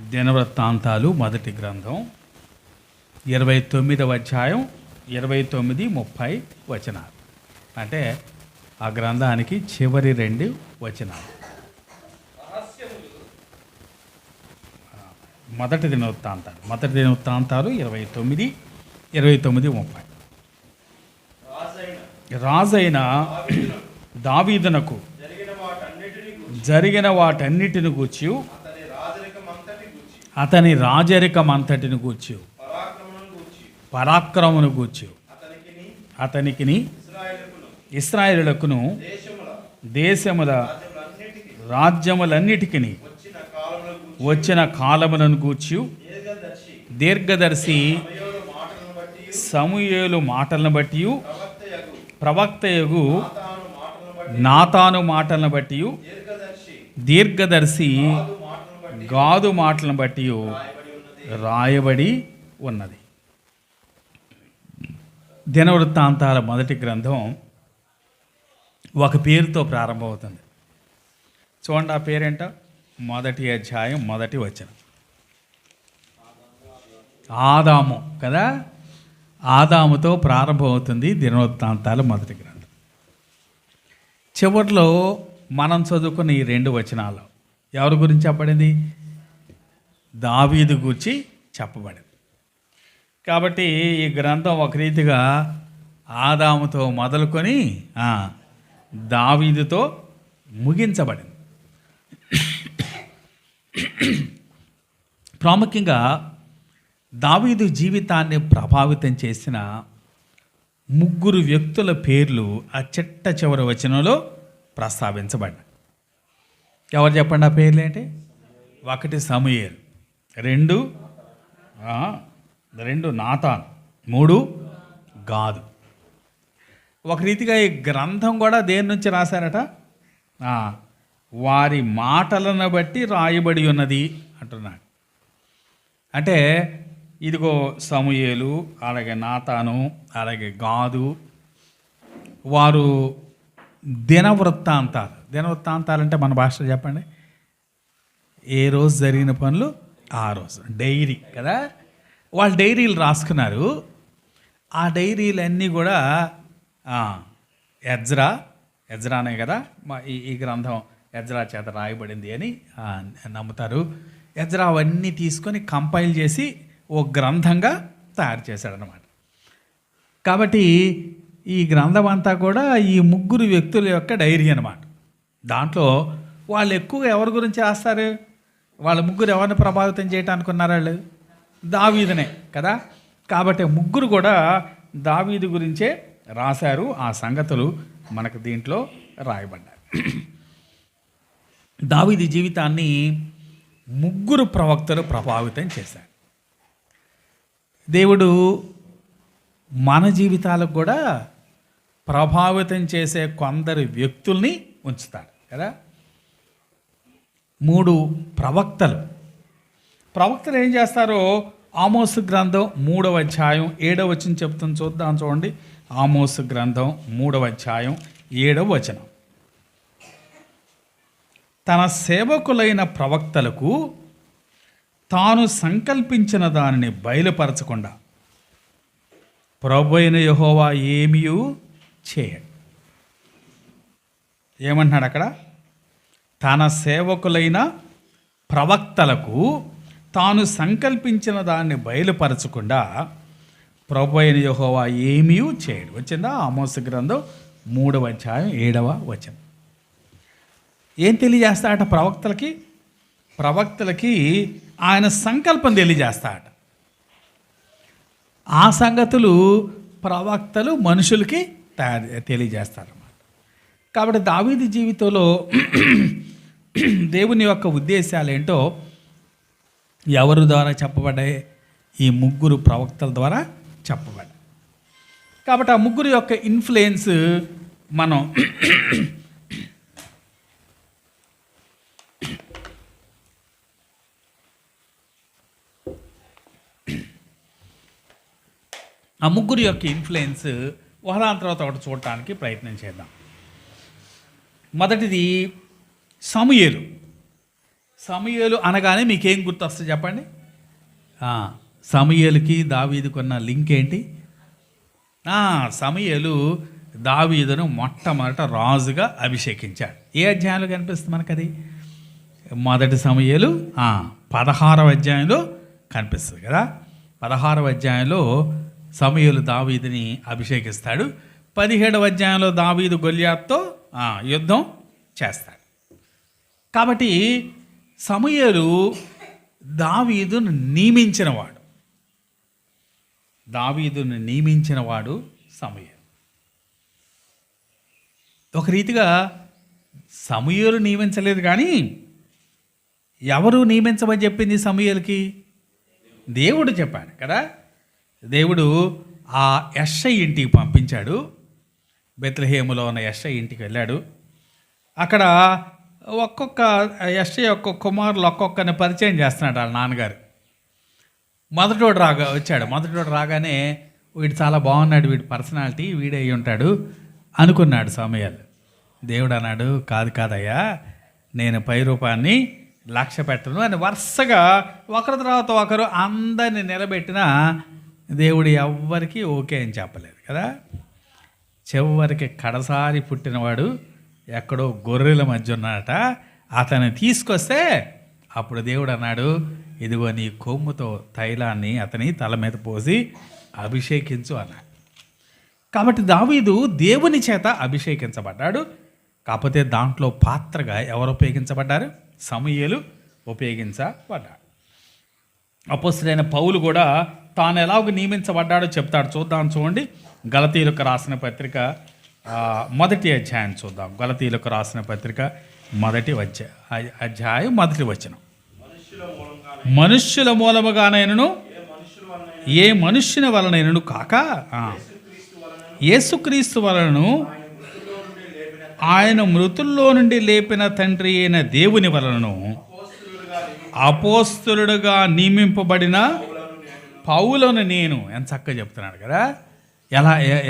దినవృత్తాంతాలు మొదటి గ్రంథం 29వ అధ్యాయం 29, 30 వచనాలు. అంటే ఆ గ్రంథానికి చివరి 2 వచనాలు. మొదటి దినవృత్తాంతాలు 29, 30. రాజైన దావీదునకు జరిగిన వాటన్నిటిని గూర్చి, అతని రాజరికమంతటిని గూర్చి, పరాక్రమను గూర్చి, అతనికిని ఇశ్రాయేలులకును దేశముల రాజ్యములన్నిటికిని వచ్చిన కాలములను గూర్చి దీర్ఘదర్శి సమూయేలు మాటలను బట్టి, ప్రవక్తయగు నాతాను మాటలను బట్టి, దీర్ఘదర్శి గాదు మాటలను బట్టి రాయబడి ఉన్నది. దినవృత్తాంతాల మొదటి గ్రంథం ఒక పేరుతో ప్రారంభమవుతుంది. చూడండి, ఆ పేరేంట? మొదటి అధ్యాయం మొదటి వచనం. ఆదాము కదా, ఆదాముతో ప్రారంభమవుతుంది దినవృత్తాంతాల మొదటి గ్రంథం. చివరిలో మనం చదువుకున్న ఈ 2 వచనాలు ఎవరి గురించి చెప్పబడింది? దావీదు గురించి చెప్పబడింది. కాబట్టి ఈ గ్రంథం ఒక రీతిగా ఆదాముతో మొదలుకొని దావీదుతో ముగించబడింది. ప్రాముఖ్యంగా దావీదు జీవితాన్ని ప్రభావితం చేసిన 3 వ్యక్తుల పేర్లు ఆ చిట్ట చివరి వచనంలో ప్రస్తావించబడ్డాయి. ఎవరు చెప్పండి ఆ పేర్లు ఏంటి? 1 సమూయేలు, 2 నాతాను, 3 గాదు. ఒక రీతిగా ఈ గ్రంథం కూడా దేని నుంచి రాశారట? వారి మాటలను బట్టి రాయబడి ఉన్నది అంటున్నాడు. అంటే ఇదిగో సమూయేలు, అలాగే నాతాను, అలాగే గాదు, వారు దినవృత్తాంతాలు అంటే మన భాషలో చెప్పండి, ఏ రోజు జరిగిన పనులు ఆ రోజు, డైరీ కదా. వాళ్ళు డైరీలు రాసుకున్నారు. ఆ డైరీలన్నీ కూడా ఎజ్రానే కదా, ఈ గ్రంథం ఎజ్రా చేత రాయబడింది అని నమ్ముతారు. ఎజ్రా అవన్నీ తీసుకొని కంపైల్ చేసి ఓ గ్రంథంగా తయారు చేశాడనమాట. కాబట్టి ఈ గ్రంథం అంతా కూడా ఈ 3 వ్యక్తుల యొక్క డైరీ అన్నమాట. దాంట్లో వాళ్ళు ఎక్కువగా ఎవరి గురించి రాస్తారు? వాళ్ళ 3 ఎవరిని ప్రభావితం చేయటానికి ఉన్నారు? వాళ్ళు దావీదునే కదా. కాబట్టి 3 కూడా దావీదు గురించే రాశారు. ఆ సంగతులు మనకు దీంట్లో రాయబడ్డాయి. దావీదు జీవితాన్ని 3 ప్రవక్తలు ప్రభావితం చేశారు. దేవుడు మన జీవితాలకు కూడా ప్రభావితం చేసే కొందరు వ్యక్తుల్ని ఉంచుతాడు కదా. 3 ప్రవక్తలు ఏం చేస్తారో ఆమోసు గ్రంథం 3వ అధ్యాయం 7వ వచనం చెప్తుంది. చూద్దాం, చూడండి. ఆమోసు గ్రంథం 3వ అధ్యాయం 7వ వచనం. తన సేవకులైన ప్రవక్తలకు తాను సంకల్పించిన దానిని బయలుపరచకుండా ప్రభువైన యెహోవా ఏమీ చేయడు. ఏమంటున్నాడు అక్కడ? తన సేవకులైన ప్రవక్తలకు తాను సంకల్పించిన దాన్ని బయలుపరచకుండా ప్రభువైన యెహోవా ఏమీ చేయడు. వచ్చిందా? ఆమోసు గ్రంథం 3వ అధ్యాయం 7వ వచనం. ఏం తెలియజేస్తాడట ప్రవక్తలకి ఆయన సంకల్పం తెలియజేస్తాడట. ఆ సంగతులు ప్రవక్తలు మనుషులకి తెలియజేస్తారన్నమాట. కాబట్టి దావీదు జీవితంలో దేవుని యొక్క ఉద్దేశాలు ఏంటో ఎవరి ద్వారా చెప్పబడ్డాయి? ఈ 3 ప్రవక్తల ద్వారా చెప్పబడ్డాయి. కాబట్టి ఆ 3 యొక్క ఇన్ఫ్లుయెన్స్ మనం ఒకదాని తర్వాత ఒకటి చూడటానికి ప్రయత్నం చేద్దాం. మొదటిది సమూయేలు. సమూయేలు అనగానే మీకేం గుర్తొస్తుంది చెప్పండి? సమూయేలుకి దావీదుకున్న లింక్ ఏంటి? సమూయేలు దావీదును మొట్టమొదట రాజుగా అభిషేకించాడు. ఏ అధ్యాయంలో కనిపిస్తుంది మనకు అది? మొదటి సమూయేలు 16వ అధ్యాయంలో కనిపిస్తుంది కదా. 16వ అధ్యాయంలో సమూయేలు దావీదుని అభిషేకిస్తాడు. 17వ అధ్యాయంలో దావీదు గొల్యాతుతో యుద్ధం చేస్తాడు. కాబట్టి సమూయేలు దావీదును నియమించినవాడు సమూయేలు. ఒక రీతిగా సమూయేలు నియమించలేదు, కానీ ఎవరు నియమించమని చెప్పింది సమూయేలుకి? దేవుడు చెప్పాడు కదా. దేవుడు ఆ యెష్షయి ఇంటికి పంపించాడు. బెత్లెహేములో ఉన్న యెష్షయి ఇంటికి వెళ్ళాడు. అక్కడ ఒక్కొక్క యెష్షయి ఒక్కొక్క కుమారులు ఒక్కొక్కరిని పరిచయం చేస్తున్నాడు వాళ్ళ నాన్నగారు. మొదటోడు వచ్చాడు. మొదటోడు రాగానే వీడు చాలా బాగున్నాడు, వీడి పర్సనాలిటీ వీడే అయి ఉంటాడు అనుకున్నాడు సమూయేలు. దేవుడు అన్నాడు, కాదయ్యా, నేను పై రూపాన్ని లక్ష్య పెట్టను అని వరుసగా ఒకరి తర్వాత ఒకరు అందరిని నిలబెట్టినా దేవుడు ఎవ్వరికి ఓకే అని చెప్పలేదు కదా. చివరికి కడసారి పుట్టినవాడు ఎక్కడో గొర్రెల మధ్య ఉన్నాడట. అతన్ని తీసుకొస్తే అప్పుడు దేవుడు అన్నాడు, ఇదిగో నీ కొమ్ముతో తైలాన్ని అతని తల మీద పోసి అభిషేకించు అన్నాడు. కాబట్టి దావీదు దేవుని చేత అభిషేకించబడ్డాడు. కాకపోతే దాంట్లో పాత్రగా ఎవరు ఉపయోగించబడ్డారు? సమూయేలు ఉపయోగించబడ్డాడు. అపోస్తలుడైన పౌలు కూడా తాను ఎలాగ నియమించబడ్డాడో చెప్తాడు. చూడండి. గలతీయులకు రాసిన పత్రిక 1వ అధ్యాయం చూద్దాం. గలతీయులకు రాసిన పత్రిక 1వ అధ్యాయం 1వ వచనం. మనుష్యుల మూలముగానైనను ఏ మనుష్యుని వలనైనను కాక యేసుక్రీస్తు వలనను ఆయన మృతుల్లో నుండి లేపిన తండ్రి అయిన దేవుని వలనను అపోస్తలుడుగా నియమింపబడిన పౌలను నేను. ఎంత చక్కగా చెప్తున్నాడు కదా.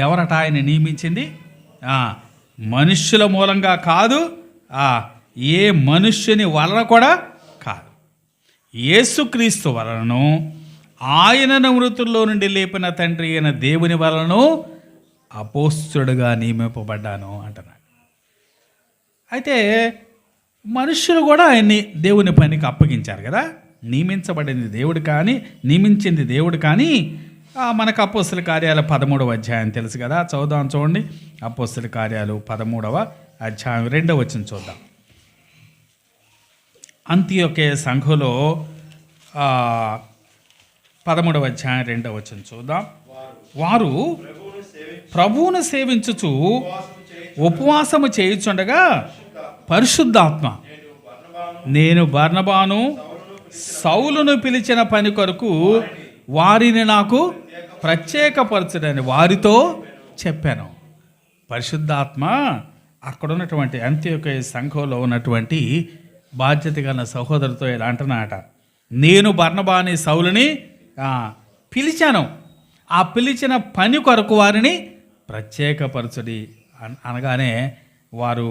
ఎవరట ఆయన నియమించింది? మనుష్యుల మూలంగా కాదు, ఏ మనుష్యుని వలన కూడా కాదు, యేసుక్రీస్తు వలనను ఆయనను మృతుల్లో నుండి లేపిన తండ్రి అయిన దేవుని వలనను అపోస్తలుడుగా నియమింపబడ్డాను అంటున్నాడు. అయితే మనుష్యులు కూడా ఆయన్ని దేవుని పనికి అప్పగించారు కదా. నియమించబడింది దేవుడు కానీ, నియమించింది దేవుడు కానీ. మనకు అపోస్తల కార్యాలు 13వ అధ్యాయం తెలుసు కదా. చూడండి. అపోస్తల కార్యాలు 13వ అధ్యాయం 2వ వచనం చూద్దాం. అంతియోకే సంఘంలో 13వ అధ్యాయం 2వ వచనం చూద్దాం. వారు ప్రభువును సేవించుచు ఉపవాసము చేయుచుండగా పరిశుద్ధాత్మ నేను బర్నబాను సౌలును పిలిచిన పని కొరకు వారిని నాకు ప్రత్యేకపరచుడని వారితో చెప్పాను. పరిశుద్ధాత్మ అక్కడ ఉన్నటువంటి అంత్యోకయ సంఘంలో ఉన్నటువంటి బాధ్యత గల సహోదరుతో ఇలా అంటున్నాట, నేను బర్నబాని సౌలుని పిలిచాను, ఆ పిలిచిన పని కొరకు వారిని ప్రత్యేకపరచుడి అనగానే వారు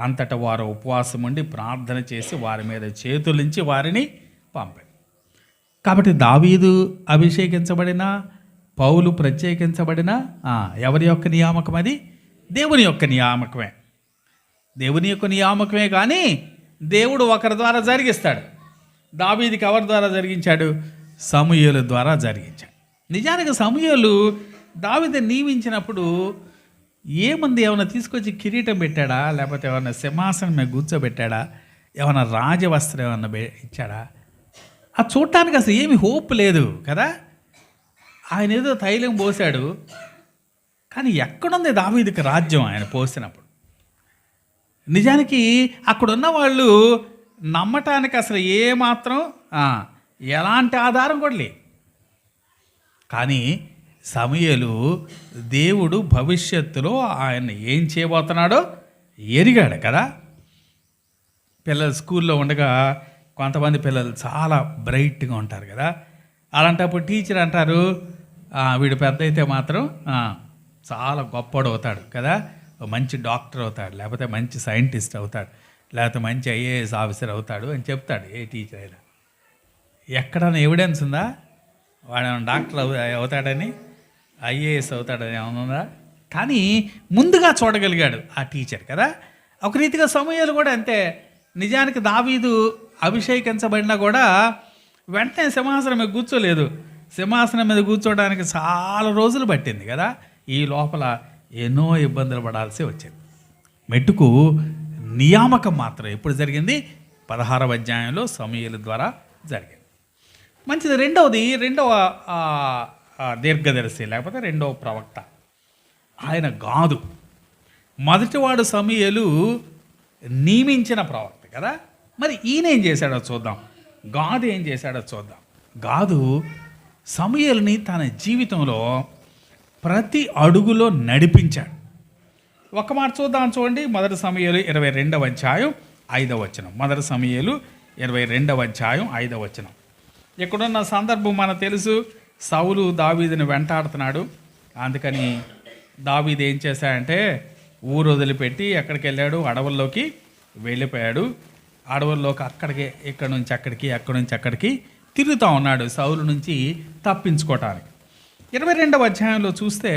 అంతటా వారు ఉపవాసం ఉండి ప్రార్థన చేసి వారి మీద చేతులించి వారిని పంపారు. కాబట్టి దావీదు అభిషేకించబడిన, పౌలు ప్రత్యేకించబడిన ఎవరి యొక్క నియామకం? అది దేవుని యొక్క నియామకమే. దేవుని యొక్క నియామకమే, కానీ దేవుడు ఒకరి ద్వారా జరిగిస్తాడు. దావీదుకి ఎవరి ద్వారా జరిగించాడు? సమూయేలు ద్వారా జరిగించాడు. నిజానికి సమూయేలు దావీదు నియమించినప్పుడు ఏముంది? ఏమైనా తీసుకొచ్చి కిరీటం పెట్టాడా? లేకపోతే ఏమైనా సింహాసనం మీద కూర్చోబెట్టాడా? ఏమైనా రాజవస్త్రం ఏమన్నా ఇచ్చాడా? అది చూడటానికి అసలు ఏమి హోప్ లేదు కదా. ఆయన ఏదో తైలం పోసాడు, కానీ ఎక్కడుంది దావీదుకి రాజ్యం ఆయన పోసినప్పుడు? నిజానికి అక్కడున్న వాళ్ళు నమ్మటానికి అసలు ఏమాత్రం ఎలాంటి ఆధారం కూడా లేదు. కానీ సమూయేలు దేవుడు భవిష్యత్తులో ఆయన ఏం చేయబోతున్నాడో ఎరిగాడు కదా. పిల్లలు స్కూల్లో ఉండగా కొంతమంది పిల్లలు చాలా బ్రైట్గా ఉంటారు కదా. అలాంటప్పుడు టీచర్ అంటారు, వీడు పెద్ద అయితే మాత్రం చాలా గొప్పడు అవుతాడు కదా, మంచి డాక్టర్ అవుతాడు, లేకపోతే మంచి సైంటిస్ట్ అవుతాడు, లేకపోతే మంచి ఐఏఎస్ ఆఫీసర్ అవుతాడు అని చెప్తాడు ఏ టీచర్ అయినా. ఎక్కడన్నా ఎవిడెన్స్ ఉందా వాడు డాక్టర్ అవుతాడని, ఐఏఎస్ అవుతాడని ఏమైనా ఉందా? కానీ ముందుగా చూడగలిగాడు ఆ టీచర్ కదా. ఒక రీతిగా సమూయేలు కూడా అంతే. నిజానికి దావీదు అభిషేకించబడినా కూడా వెంటనే సింహాసనం మీద కూర్చోలేదు. సింహాసనం మీద కూర్చోవడానికి చాలా రోజులు పట్టింది కదా. ఈ లోపల ఎన్నో ఇబ్బందులు పడాల్సి వచ్చింది. మెట్టుకు నియామకం మాత్రం ఎప్పుడు జరిగింది? 16వ అధ్యాయంలో సమూయేలు ద్వారా జరిగింది. మంచిది. రెండవ దీర్ఘదర్శి లేకపోతే రెండవ ప్రవక్త ఆయన గాదు. మొదటివాడు సమూయేలు నియమించిన ప్రవక్త కదా. మరి ఈయన ఏం చేశాడో చూద్దాం. గాదు ఏం చేశాడో చూద్దాం. గాదు సమూయేలుని తన జీవితంలో ప్రతి అడుగులో నడిపించాడు. ఒక మాట చూద్దాం, చూడండి. మొదటి సమూయేలు 22వ అధ్యాయం 5వ వచనం. మొదటి సమూయేలు 22వ అధ్యాయం 5వ వచనం. ఇక్కడున్న సందర్భం మనకు తెలుసు. సౌలు దావీదుని వెంటాడుతున్నాడు. అందుకని దావీదు ఏం చేశాడంటే ఊరు వదిలిపెట్టి ఎక్కడికి వెళ్ళాడు? అడవుల్లోకి వెళ్ళిపోయాడు. అడవుల్లోకి ఇక్కడి నుంచి అక్కడికి తిరుగుతూ ఉన్నాడు సౌలు నుంచి తప్పించుకోవటానికి. 22వ అధ్యాయంలో చూస్తే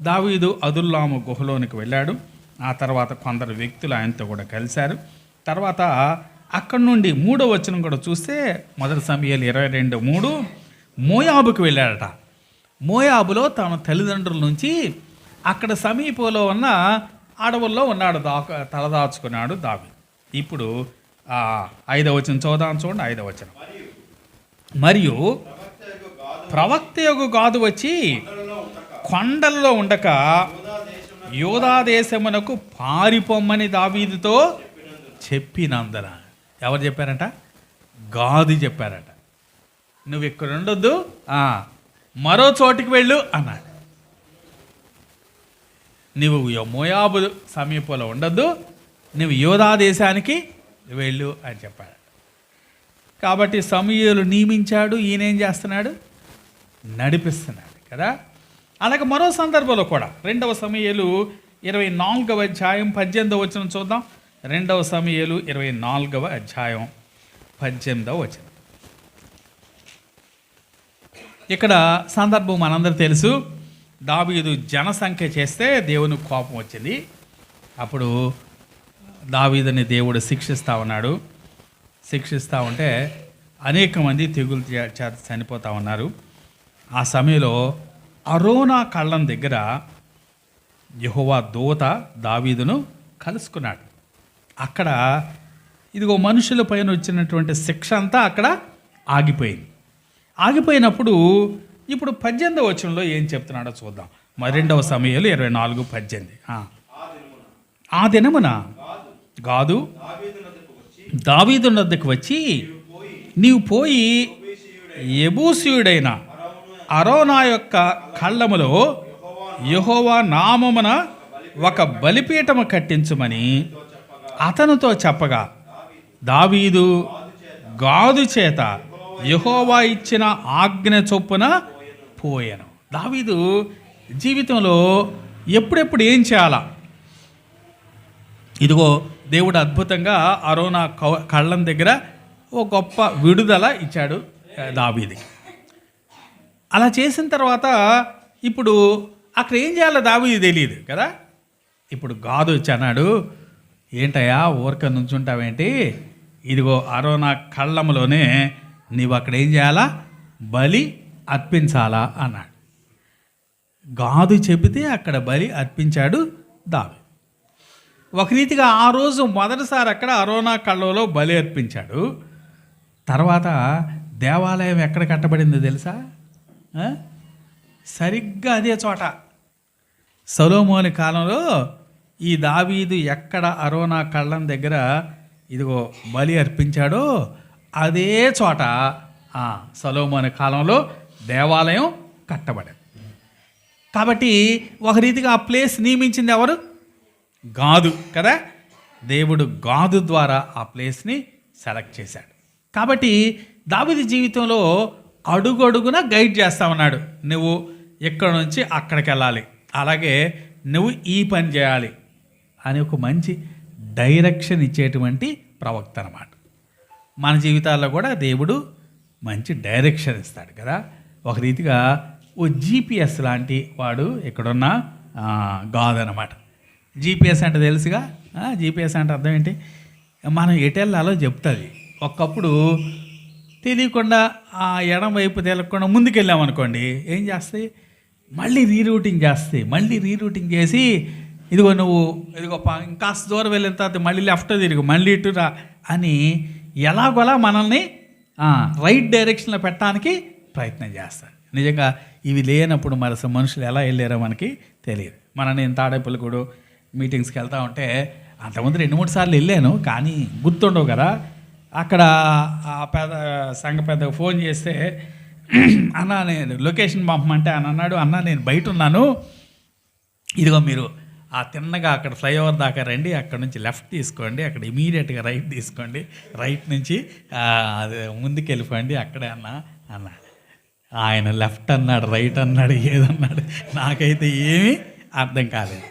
దావీదు అదుల్లాము గుహలోనికి వెళ్ళాడు. ఆ తర్వాత కొందరు వ్యక్తులు ఆయనతో కూడా కలిశారు. తర్వాత అక్కడి నుండి 3వ వచనం కూడా చూస్తే మొదటి సమూయేలు 22:3 మోయాబుకు వెళ్ళాడట. మోయాబులో తన తల్లిదండ్రుల నుంచి అక్కడ సమీపంలో ఉన్న అడవుల్లో ఉన్నాడు, తలదాచుకున్నాడు దావీదు. ఇప్పుడు 5వ వచనం చూద్దాం, చూడండి. 5వ వచనం. మరియు ప్రవక్త యొక్క గాదు వచ్చి కొండల్లో ఉండక యూదా దేశమునకు పారిపోమ్మని దావీదుతో చెప్పినందున. ఎవరు చెప్పారంట? గాదు చెప్పారట. నువ్వు ఇక్కడ ఉండొద్దు, మరో చోటికి వెళ్ళు అన్నాడు. నువ్వు మోయాబు సమీపంలో ఉండొద్దు, నువ్వు యూదా దేశానికి వెళ్ళు అని చెప్పాడు. కాబట్టి సమూయేలు నియమించాడు, ఈయనేం చేస్తున్నాడు? నడిపిస్తున్నాడు కదా. అలాగే మరో సందర్భంలో కూడా 2వ సమూయేలు 24వ అధ్యాయం 18వ వచనం చూద్దాం. 2వ సమూయేలు 24వ అధ్యాయం 18వ వచనం. ఇక్కడ సందర్భం మనందరూ తెలుసు. దావీదు జనసంఖ్య చేస్తే దేవుని కోపం వచ్చింది. అప్పుడు దావీదుని దేవుడు శిక్షిస్తూ ఉన్నాడు. శిక్షిస్తూ ఉంటే అనేక మంది తెగులు చేత చనిపోతూ ఉన్నారు. ఆ సమయంలో అరోనా కళ్ళం దగ్గర యెహోవా దూత దావీదును కలుసుకున్నాడు. అక్కడ ఇదిగో మనుషుల పైన వచ్చినటువంటి శిక్ష అంతా అక్కడ ఆగిపోయింది. ఆగిపోయినప్పుడు ఇప్పుడు 18వ వచనంలో ఏం చెప్తున్నాడో చూద్దాం. 2వ సమూయేలు 24:18. ఆ దినమున గాదు దావీదు వద్దకు వచ్చి, నీవు పోయి యెబూసీయుడైన అరోనా యొక్క కళ్ళములో యెహోవా నామమున ఒక బలిపీఠము కట్టించుమని అతనితో చెప్పగా, దావీదు గాదు చేత యెహోవా ఇచ్చిన ఆజ్ఞ చొప్పున పోయాను. దావీదు జీవితంలో ఎప్పుడెప్పుడు ఏం చేయాలా? ఇదిగో దేవుడు అద్భుతంగా అరోనా కళ్ళం దగ్గర ఓ గొప్ప విడుదల ఇచ్చాడు దావీదుకి. అలా చేసిన తర్వాత ఇప్పుడు అక్కడ ఏం చేయాలో దావీదు తెలియదు కదా. ఇప్పుడు గాదు వచ్చి అన్నాడు, ఏంటయ్యా ఊరిక నుంచుంటావేంటి? ఇదిగో అరోనా కళ్ళంలోనే నీవు అక్కడ ఏం చేయాలా? బలి అర్పించాలా అన్నాడు. గాదు చెబితే అక్కడ బలి అర్పించాడు దావీదు. ఒక రీతిగా ఆ రోజు మొదటిసారి అక్కడ అరోనా కళ్ళంలో బలి అర్పించాడు. తర్వాత దేవాలయం ఎక్కడ కట్టబడిందో తెలుసా? సరిగ్గా అదే చోట. సొలొమోను కాలంలో ఈ దావీదు ఎక్కడ అరోనా కళ్ళం దగ్గర ఇదిగో బలి అర్పించాడో అదే చోట సొలొమోను కాలంలో దేవాలయం కట్టబడింది. కాబట్టి ఒక రీతిగా ఆ ప్లేస్ నియమించింది ఎవరు? గాదు కదా. దేవుడు గాదు ద్వారా ఆ ప్లేస్ని సెలెక్ట్ చేశాడు. కాబట్టి దావీదు జీవితంలో అడుగడుగున గైడ్ చేస్తా ఉన్నాడు. నువ్వు ఇక్కడ నుంచి అక్కడికి వెళ్ళాలి, అలాగే నువ్వు ఈ పని చేయాలి అని ఒక మంచి డైరెక్షన్ ఇచ్చేటువంటి ప్రవక్త అన్నమాట. మన జీవితాల్లో కూడా దేవుడు మంచి డైరెక్షన్ ఇస్తాడు కదా. ఒక రీతిగా ఓ జీపీఎస్ లాంటి వాడు ఇక్కడున్న గాడ్ అనమాట. జీపీఎస్ అంటే తెలుసుగా. జీపీఎస్ అంటే అర్థం ఏంటి? మనం ఎటు వెళ్ళాలో చెప్తుంది. ఒకప్పుడు తెలియకుండా ఆ ఎడం వైపు తెలియకుండా ముందుకెళ్ళామనుకోండి, ఏం చేస్తాయి? మళ్ళీ రీరూటింగ్ చేస్తాయి. మళ్ళీ రీరూటింగ్ చేసి ఇదిగో నువ్వు ఇదిగో ఇంకాస్త దూరం వెళ్ళిన తర్వాత మళ్ళీ లెఫ్ట్ తిరుగు, మళ్ళీ ఇటు రా అని ఎలాగోలా మనల్ని రైట్ డైరెక్షన్లో పెట్టడానికి ప్రయత్నం చేస్తారు. నిజంగా ఇవి లేనప్పుడు మరి అసలు మనుషులు ఎలా వెళ్ళారో మనకి తెలియదు. నేను తాడేపల్లిగూడు మీటింగ్స్కి వెళ్తూ ఉంటే అంతకుముందు 2-3 సార్లు వెళ్ళాను, కానీ గుర్తుండవు కదా. అక్కడ ఆ సంఘ పెద్దకు ఫోన్ చేస్తే అన్న నేను లొకేషన్ పంపమంటే అని అన్నాడు. అన్న నేను బయట ఉన్నాను, ఇదిగో మీరు ఆ తిన్నగా అక్కడ ఫ్లైఓవర్ దాకా రండి, అక్కడ నుంచి లెఫ్ట్ తీసుకోండి, అక్కడ ఇమీడియట్గా రైట్ తీసుకోండి, రైట్ నుంచి అది ముందుకు వెళ్ళిపోండి అక్కడే అన్న. ఆయన లెఫ్ట్ అన్నాడు, రైట్ అన్నాడు, ఏదన్నాడు నాకైతే ఏమీ అర్థం కాలేదు.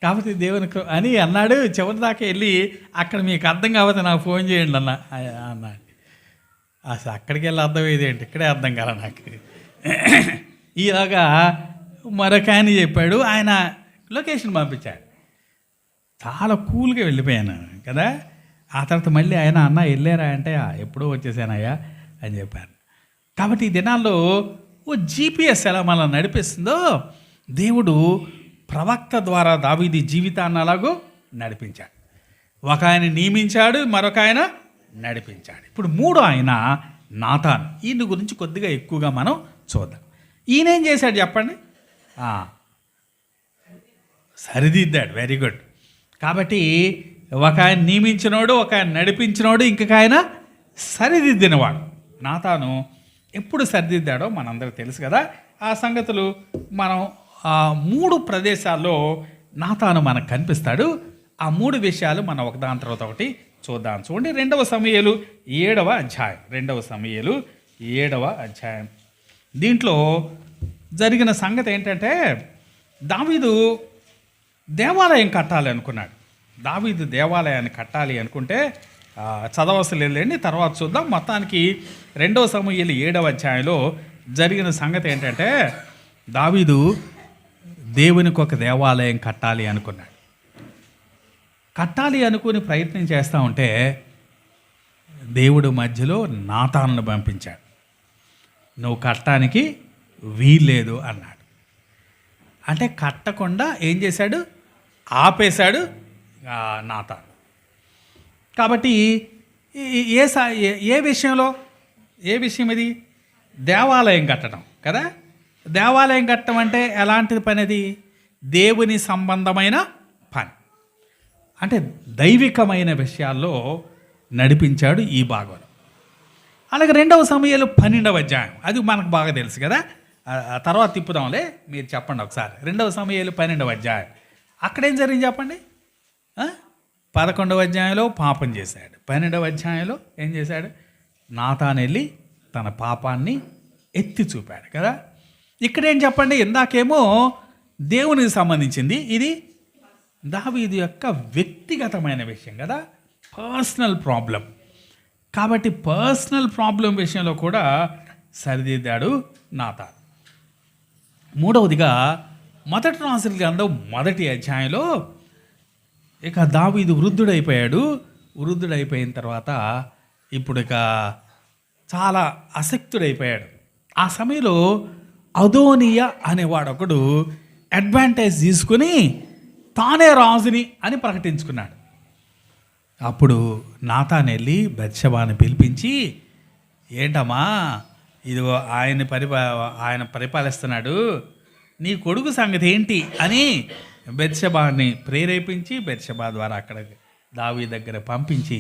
కాబట్టి దేవునికి అని అన్నాడు. చివరి దాకా వెళ్ళి అక్కడ మీకు అర్థం కాకపోతే నాకు ఫోన్ చేయండి అన్నాడు. అసలు అక్కడికి వెళ్ళి అర్థమయ్యేది ఏంటి, ఇక్కడే అర్థం కాల నాకు. ఇలాగా మరొక ఆయన చెప్పాడు, ఆయన లొకేషన్ పంపించాడు. చాలా కూల్గా వెళ్ళిపోయాను కదా. ఆ తర్వాత మళ్ళీ ఆయన అన్న వెళ్ళారా అంటే ఎప్పుడో వచ్చేసానయ్యా అని చెప్పాను. కాబట్టి ఈ దినాల్లో ఓ జీపీఎస్ ఎలా మనం నడిపిస్తుందో దేవుడు ప్రవక్త ద్వారా దావీదు జీవితాన్ని అలాగూ నడిపించాడు. ఒక ఆయన నియమించాడు, మరొక ఆయన నడిపించాడు. ఇప్పుడు మూడో ఆయన నాతాను. ఈయన గురించి కొద్దిగా ఎక్కువగా మనం చూద్దాం. ఈయనేం చేశాడు చెప్పండి? సరిదిద్దాడు. Very good. కాబట్టి ఒక ఆయన నియమించినోడు, ఒక ఆయన నడిపించినోడు, ఇంకొక ఆయన సరిదిద్దినవాడు. నాతాను ఎప్పుడు సరిదిద్దాడో మనందరికీ తెలుసు కదా. ఆ సంగతులు మనం 3 ప్రదేశాల్లో నాతాను మనకు కనిపిస్తాడు. ఆ 3 విషయాలు మనం ఒకదాని తర్వాత ఒకటి చూద్దాం. చూడండి, 2వ సమూయేలు 7వ అధ్యాయం. 2వ సమూయేలు 7వ అధ్యాయం. దీంట్లో జరిగిన సంగతి ఏంటంటే, దావీదు దేవాలయం కట్టాలి అనుకున్నాడు. దావీదు దేవాలయాన్ని కట్టాలి అనుకుంటే చదవసలు వెళ్ళండి, తర్వాత చూద్దాం. మొత్తానికి 2వ సమూయేలు 7వ అధ్యాయంలో జరిగిన సంగతి ఏంటంటే, దావీదు దేవునికి ఒక దేవాలయం కట్టాలి అనుకున్నాడు. కట్టాలి అనుకుని ప్రయత్నం చేస్తూ ఉంటే దేవుడు మధ్యలో నాతానును పంపించాడు. నువ్వు కట్టడానికి వీల్లేదు అన్నాడు. అంటే కట్టకుండా ఏం చేశాడు? ఆపేశాడు నాతాను. కాబట్టి ఏ విషయంలో, ఏ విషయం ఇది? దేవాలయం కట్టడం కదా. దేవాలయం కట్టడం అంటే ఎలాంటి పని? అది దేవుని సంబంధమైన పని. అంటే దైవికమైన విషయాల్లో నడిపించాడు ఈ భాగంలో. అలాగే 2వ సమూయేలు 12వ అధ్యాయం, అది మనకు బాగా తెలుసు కదా. తర్వాత తిప్పుదాంలే, మీరు చెప్పండి ఒకసారి. 2వ సమూయేలు 12వ అధ్యాయం, అక్కడేం జరిగింది చెప్పండి. 11వ అధ్యాయంలో పాపం చేశాడు. 12వ అధ్యాయంలో ఏం చేశాడు? నాతాను వెళ్ళి తన పాపాన్ని ఎత్తి చూపాడు కదా. ఇక్కడేం చెప్పండి? ఇందాకేమో దేవునికి సంబంధించింది, ఇది దావీదు యొక్క వ్యక్తిగతమైన విషయం కదా, పర్సనల్ ప్రాబ్లం. కాబట్టి పర్సనల్ ప్రాబ్లం విషయంలో కూడా సరిదిద్దాడు నాతాను. 3వదిగా 1 రాజుల గ్రంథం 1వ అధ్యాయంలో ఇక దావీదు వృద్ధుడైపోయాడు. వృద్ధుడైపోయిన తర్వాత ఇప్పుడు ఇక చాలా అసక్తుడైపోయాడు. ఆ సమయంలో అదోనియా అనేవాడు ఒకడు అడ్వాంటేజ్ తీసుకుని తానే రాజుని అని ప్రకటించుకున్నాడు. అప్పుడు నాతాను వెళ్ళి బత్షెబాను పిలిపించి, ఏంటమ్మా ఇదిగో ఆయన పరిపాలిస్తున్నాడు, నీ కొడుకు సంగతి ఏంటి అని బత్షెబాని ప్రేరేపించి బత్షెబా ద్వారా అక్కడ దావీదు దగ్గర పంపించి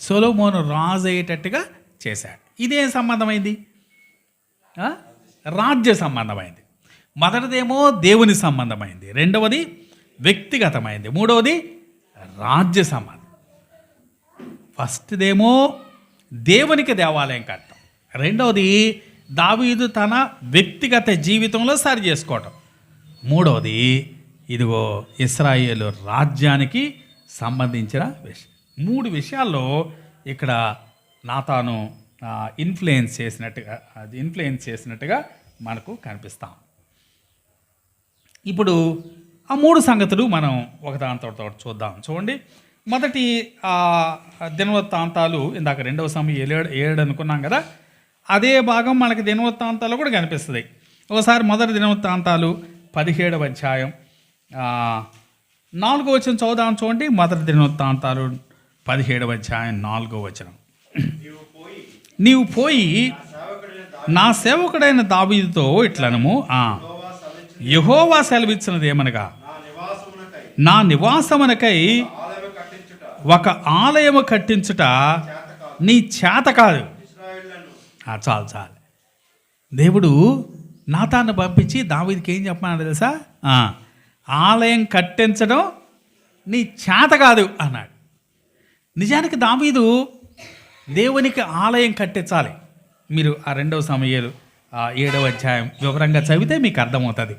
సొలొమోను రాజు అయ్యేటట్టుగా చేశాడు. ఇదేం సంబంధమైంది? రాజ్య సంబంధమైంది. మొదటిదేమో దేవుని సంబంధమైంది, 2వది వ్యక్తిగతమైంది, 3వది రాజ్య సంబంధం. ఫస్ట్దేమో దేవునికి దేవాలయం కట్టడం, 2వది దావీదు తన వ్యక్తిగత జీవితంలో సరి చేసుకోవటం, 3వది ఇదిగో ఇశ్రాయేలు రాజ్యానికి సంబంధించిన విషయం. 3 విషయాల్లో ఇక్కడ నాతాను ఇన్ఫ్లుయెన్స్ చేసినట్టుగా మనకు కనిపిస్తాం. ఇప్పుడు ఆ 3 సంగతులు మనం ఒకదానితో చూద్దాం. చూడండి, మొదటి దినవృత్తాంతాలు ఇందాక 2వ సమూయేలు 7 అనుకున్నాం కదా, అదే భాగం మనకి దినవృత్తాంతాలు కూడా కనిపిస్తుంది. ఒకసారి మొదటి దినవృత్తాంతాలు 17వ అధ్యాయం 4వ వచనం చదువుదాం. చూడండి, మొదటి దినవృత్తాంతాలు 17వ అధ్యాయం 4వ వచనం. నీవు పోయి నా సేవకుడైన దావీదుతో ఇట్లనము, యెహోవా సెలవిచ్చినది ఏమనగా, నా నివాసమునకై ఒక ఆలయము కట్టించుట నీ చేత కాదు. చాలు. దేవుడు నాతాన్ని పంపించి దావీదుకి ఏం చెప్పమన్నాడు తెలుసా? ఆలయం కట్టించడం నీ చేత కాదు అన్నాడు. నిజానికి దావీదు దేవునికి ఆలయం కట్టించాలి. మీరు ఆ 2వ సమూయేలు 7వ అధ్యాయం వివరంగా చదివితే మీకు అర్థమవుతుంది.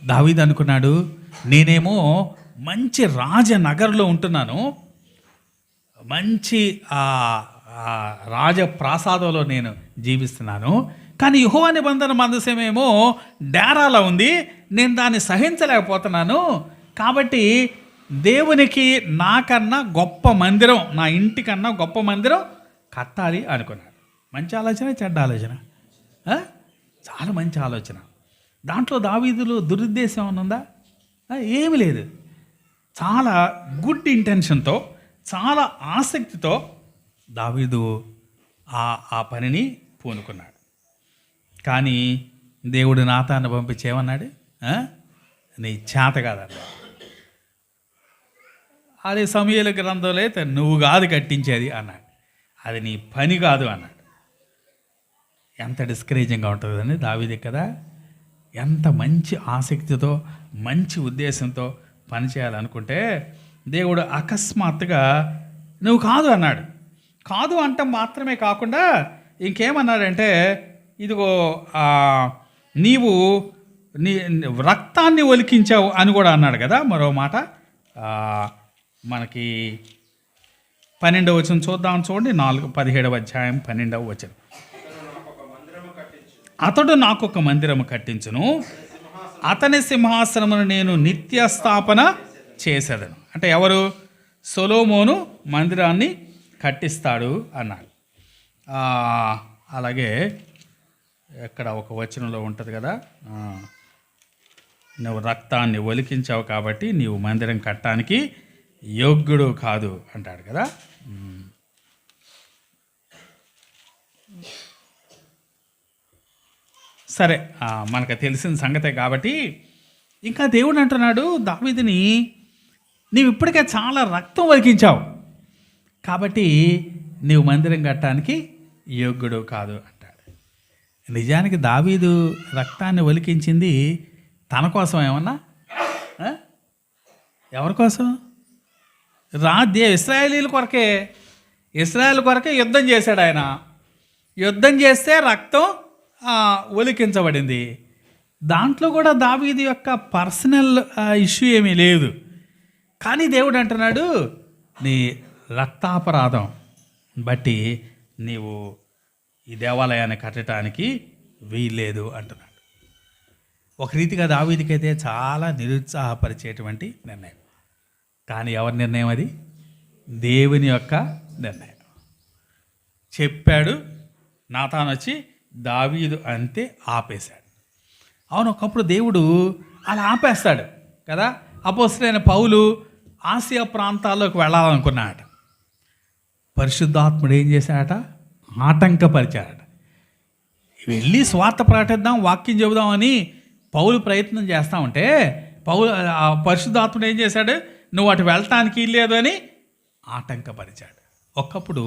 దావీదు అనుకున్నాడు, నేనేమో మంచి రాజనగర్లో ఉంటున్నాను, మంచి రాజప్రాసాదంలో నేను జీవిస్తున్నాను, కానీ యెహోవా నిబంధన మందసమేమో డేరాలో ఉంది, నేను దాన్ని సహించలేకపోతున్నాను. కాబట్టి దేవునికి నాకన్నా గొప్ప మందిరం, నా ఇంటికన్నా గొప్ప మందిరం కట్టాలి అనుకున్నాడు. మంచి ఆలోచన, చెడ్డ ఆలోచన? చాలా మంచి ఆలోచన. దాంట్లో దావీదులో దురుద్దేశం ఏమైనా ఉందా? ఏమీ లేదు. చాలా గుడ్ ఇంటెన్షన్తో, చాలా ఆసక్తితో దావీదు ఆ పనిని పూనుకున్నాడు. కానీ దేవుడు నాతాన్ని పంపించి ఏమన్నాడు? నీ చేత కాదన్నాడు. అదే సమూయేలు గ్రంథంలో అయితే నువ్వు కాదు కట్టించేది అన్నాడు, అది నీ పని కాదు అన్నాడు. ఎంత డిస్కరేజింగ్గా ఉంటుందని దావీదు కదా, ఎంత మంచి ఆసక్తితో మంచి ఉద్దేశంతో పనిచేయాలనుకుంటే దేవుడు అకస్మాత్తుగా నువ్వు కాదు అన్నాడు. కాదు అంట మాత్రమే కాకుండా ఇంకేమన్నాడంటే, ఇదిగో నీవు నీ రక్తాన్ని ఒలికించావు అని కూడా అన్నాడు కదా. మరో మాట మనకి 12వ వచనం చూద్దాం. చూడండి, 17వ అధ్యాయం 12వ వచనం. అతడు నాకు ఒక మందిరము కట్టించును, అతని సింహాసనమును నేను నిత్య స్థాపన చేసేదను. అంటే ఎవరు? సొలొమోను మందిరాన్ని కట్టిస్తాడు అన్నాడు. అలాగే ఎక్కడ ఒక వచనంలో ఉంటుంది కదా, నువ్వు రక్తాన్ని ఒలికించావు కాబట్టి నీవు మందిరం కట్టడానికి యోగ్యుడు కాదు అంటాడు కదా. సరే, మనకు తెలిసిన సంగతే కాబట్టి ఇంకా దేవుడు అంటున్నాడు దావీదుని, నీవు ఇప్పటికే చాలా రక్తం ఒలికించావు కాబట్టి నీవు మందిరం కట్టడానికి యోగ్యుడు కాదు అంటాడు. నిజానికి దావీదు రక్తాన్ని ఒలికించింది తన కోసం ఏమన్నా? ఎవరి కోసం? ఇశ్రాయేలీల కొరకే. ఇశ్రాయేల్ కొరకే యుద్ధం చేశాడు ఆయన. యుద్ధం చేస్తే రక్తం ఒలికించబడింది. దాంట్లో కూడా దావీదు యొక్క పర్సనల్ ఇష్యూ ఏమీ లేదు. కానీ దేవుడు అంటున్నాడు, నీ రక్తాపరాధం బట్టి నీవు ఈ దేవాలయాన్ని కట్టడానికి వీల్లేదు అంటున్నాడు. ఒక రీతిగా దావీదుకైతే చాలా నిరుత్సాహపరిచేటువంటి నిర్ణయం. కానీ ఎవరి నిర్ణయం అది? దేవుని యొక్క నిర్ణయం. చెప్పాడు, నాతాను వచ్చి దావీదు అంతే ఆపేశాడు. అవును, ఒకప్పుడు దేవుడు అలా ఆపేస్తాడు కదా. అపోస్తలుడైన పౌలు ఆసియా ప్రాంతాల్లోకి వెళ్ళాలనుకున్నాడట. పరిశుద్ధాత్ముడు ఏం చేశాడట? ఆటంకపరిచాడట. వెళ్ళి స్వార్థ ప్రకటిద్దాం, వాక్యం చెబుదామని పౌలు ప్రయత్నం చేస్తూ ఉంటే పరిశుద్ధాత్ముడు ఏం చేశాడు? నువ్వు అటు వెళ్ళటానికి లేదు అని ఆటంకపరిచాడు. ఒకప్పుడు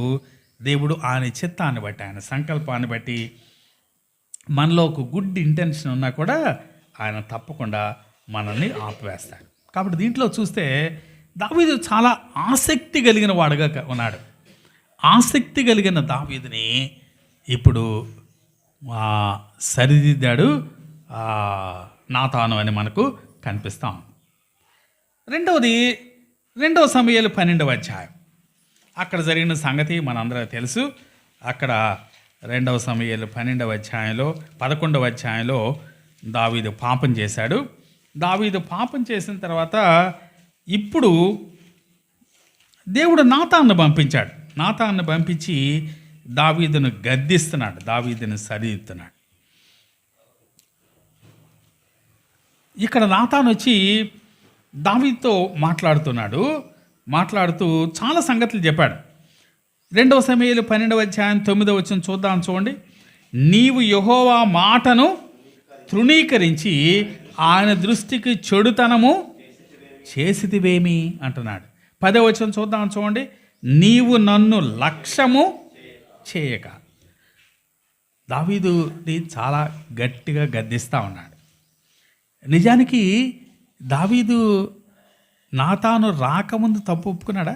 దేవుడు ఆయన చిత్తాన్ని బట్టి, ఆయన సంకల్పాన్ని బట్టి మనలో ఒక గుడ్ ఇంటెన్షన్ ఉన్నా కూడా ఆయన తప్పకుండా మనల్ని ఆపివేస్తాడు. కాబట్టి దీంట్లో చూస్తే దావీదు చాలా ఆసక్తి కలిగిన వాడుగా ఉన్నాడు. ఆసక్తి కలిగిన దావీదుని ఇప్పుడు సరిదిద్దాడు నాతాను అని మనకు కనిపిస్తాం. రెండవది, రెండవ సమూయేలు 12వ అధ్యాయం. అక్కడ జరిగిన సంగతి మనందరికీ తెలుసు. అక్కడ 2 సమూయేలు 12వ అధ్యాయంలో 11వ అధ్యాయంలో దావీదు పాపం చేశాడు. దావీదు పాపం చేసిన తర్వాత ఇప్పుడు దేవుడు నాతాన్ను పంపించాడు. నాతాన్ను పంపించి దావీదును గద్దిస్తున్నాడు, దావీదును సరిదిద్దుతున్నాడు. ఇక్కడ నాతాను వచ్చి దావీదుతో మాట్లాడుతూ చాలా సంగతులు చెప్పాడు. 2 సమూయేలు 12వ అధ్యాయం 9వ వచనం చూడండి. నీవు యెహోవా మాటను తృణీకరించి ఆయన దృష్టికి చెడుతనము చేసితివేమి అంటున్నాడు. 10వ వచనం చూడండి. నీవు నన్ను లక్ష్యము చేయక. దావీదుని చాలా గట్టిగా గద్దిస్తూ ఉన్నాడు. నిజానికి దావీదు నాతాను రాకముందు తప్పు ఒప్పుకున్నాడా?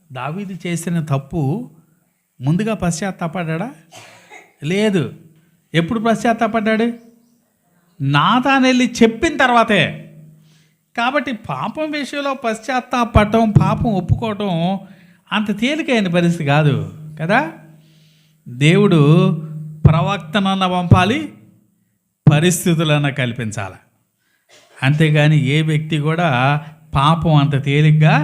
దావీదు చేసిన తప్పు ముందుగా పశ్చాత్తాపడ్డా? లేదు. ఎప్పుడు పశ్చాత్తాపడ్డాడు? నాతాను వెళ్ళి చెప్పిన తర్వాతే. కాబట్టి పాపం విషయంలో పశ్చాత్తాపడటం, పాపం ఒప్పుకోవటం అంత తేలికైన పరిస్థితి కాదు కదా. దేవుడు ప్రవక్తనన్న పంపాలి, పరిస్థితులన్న కల్పించాలి. అంతేగాని ఏ వ్యక్తి కూడా పాపం అంత తేలిగ్గా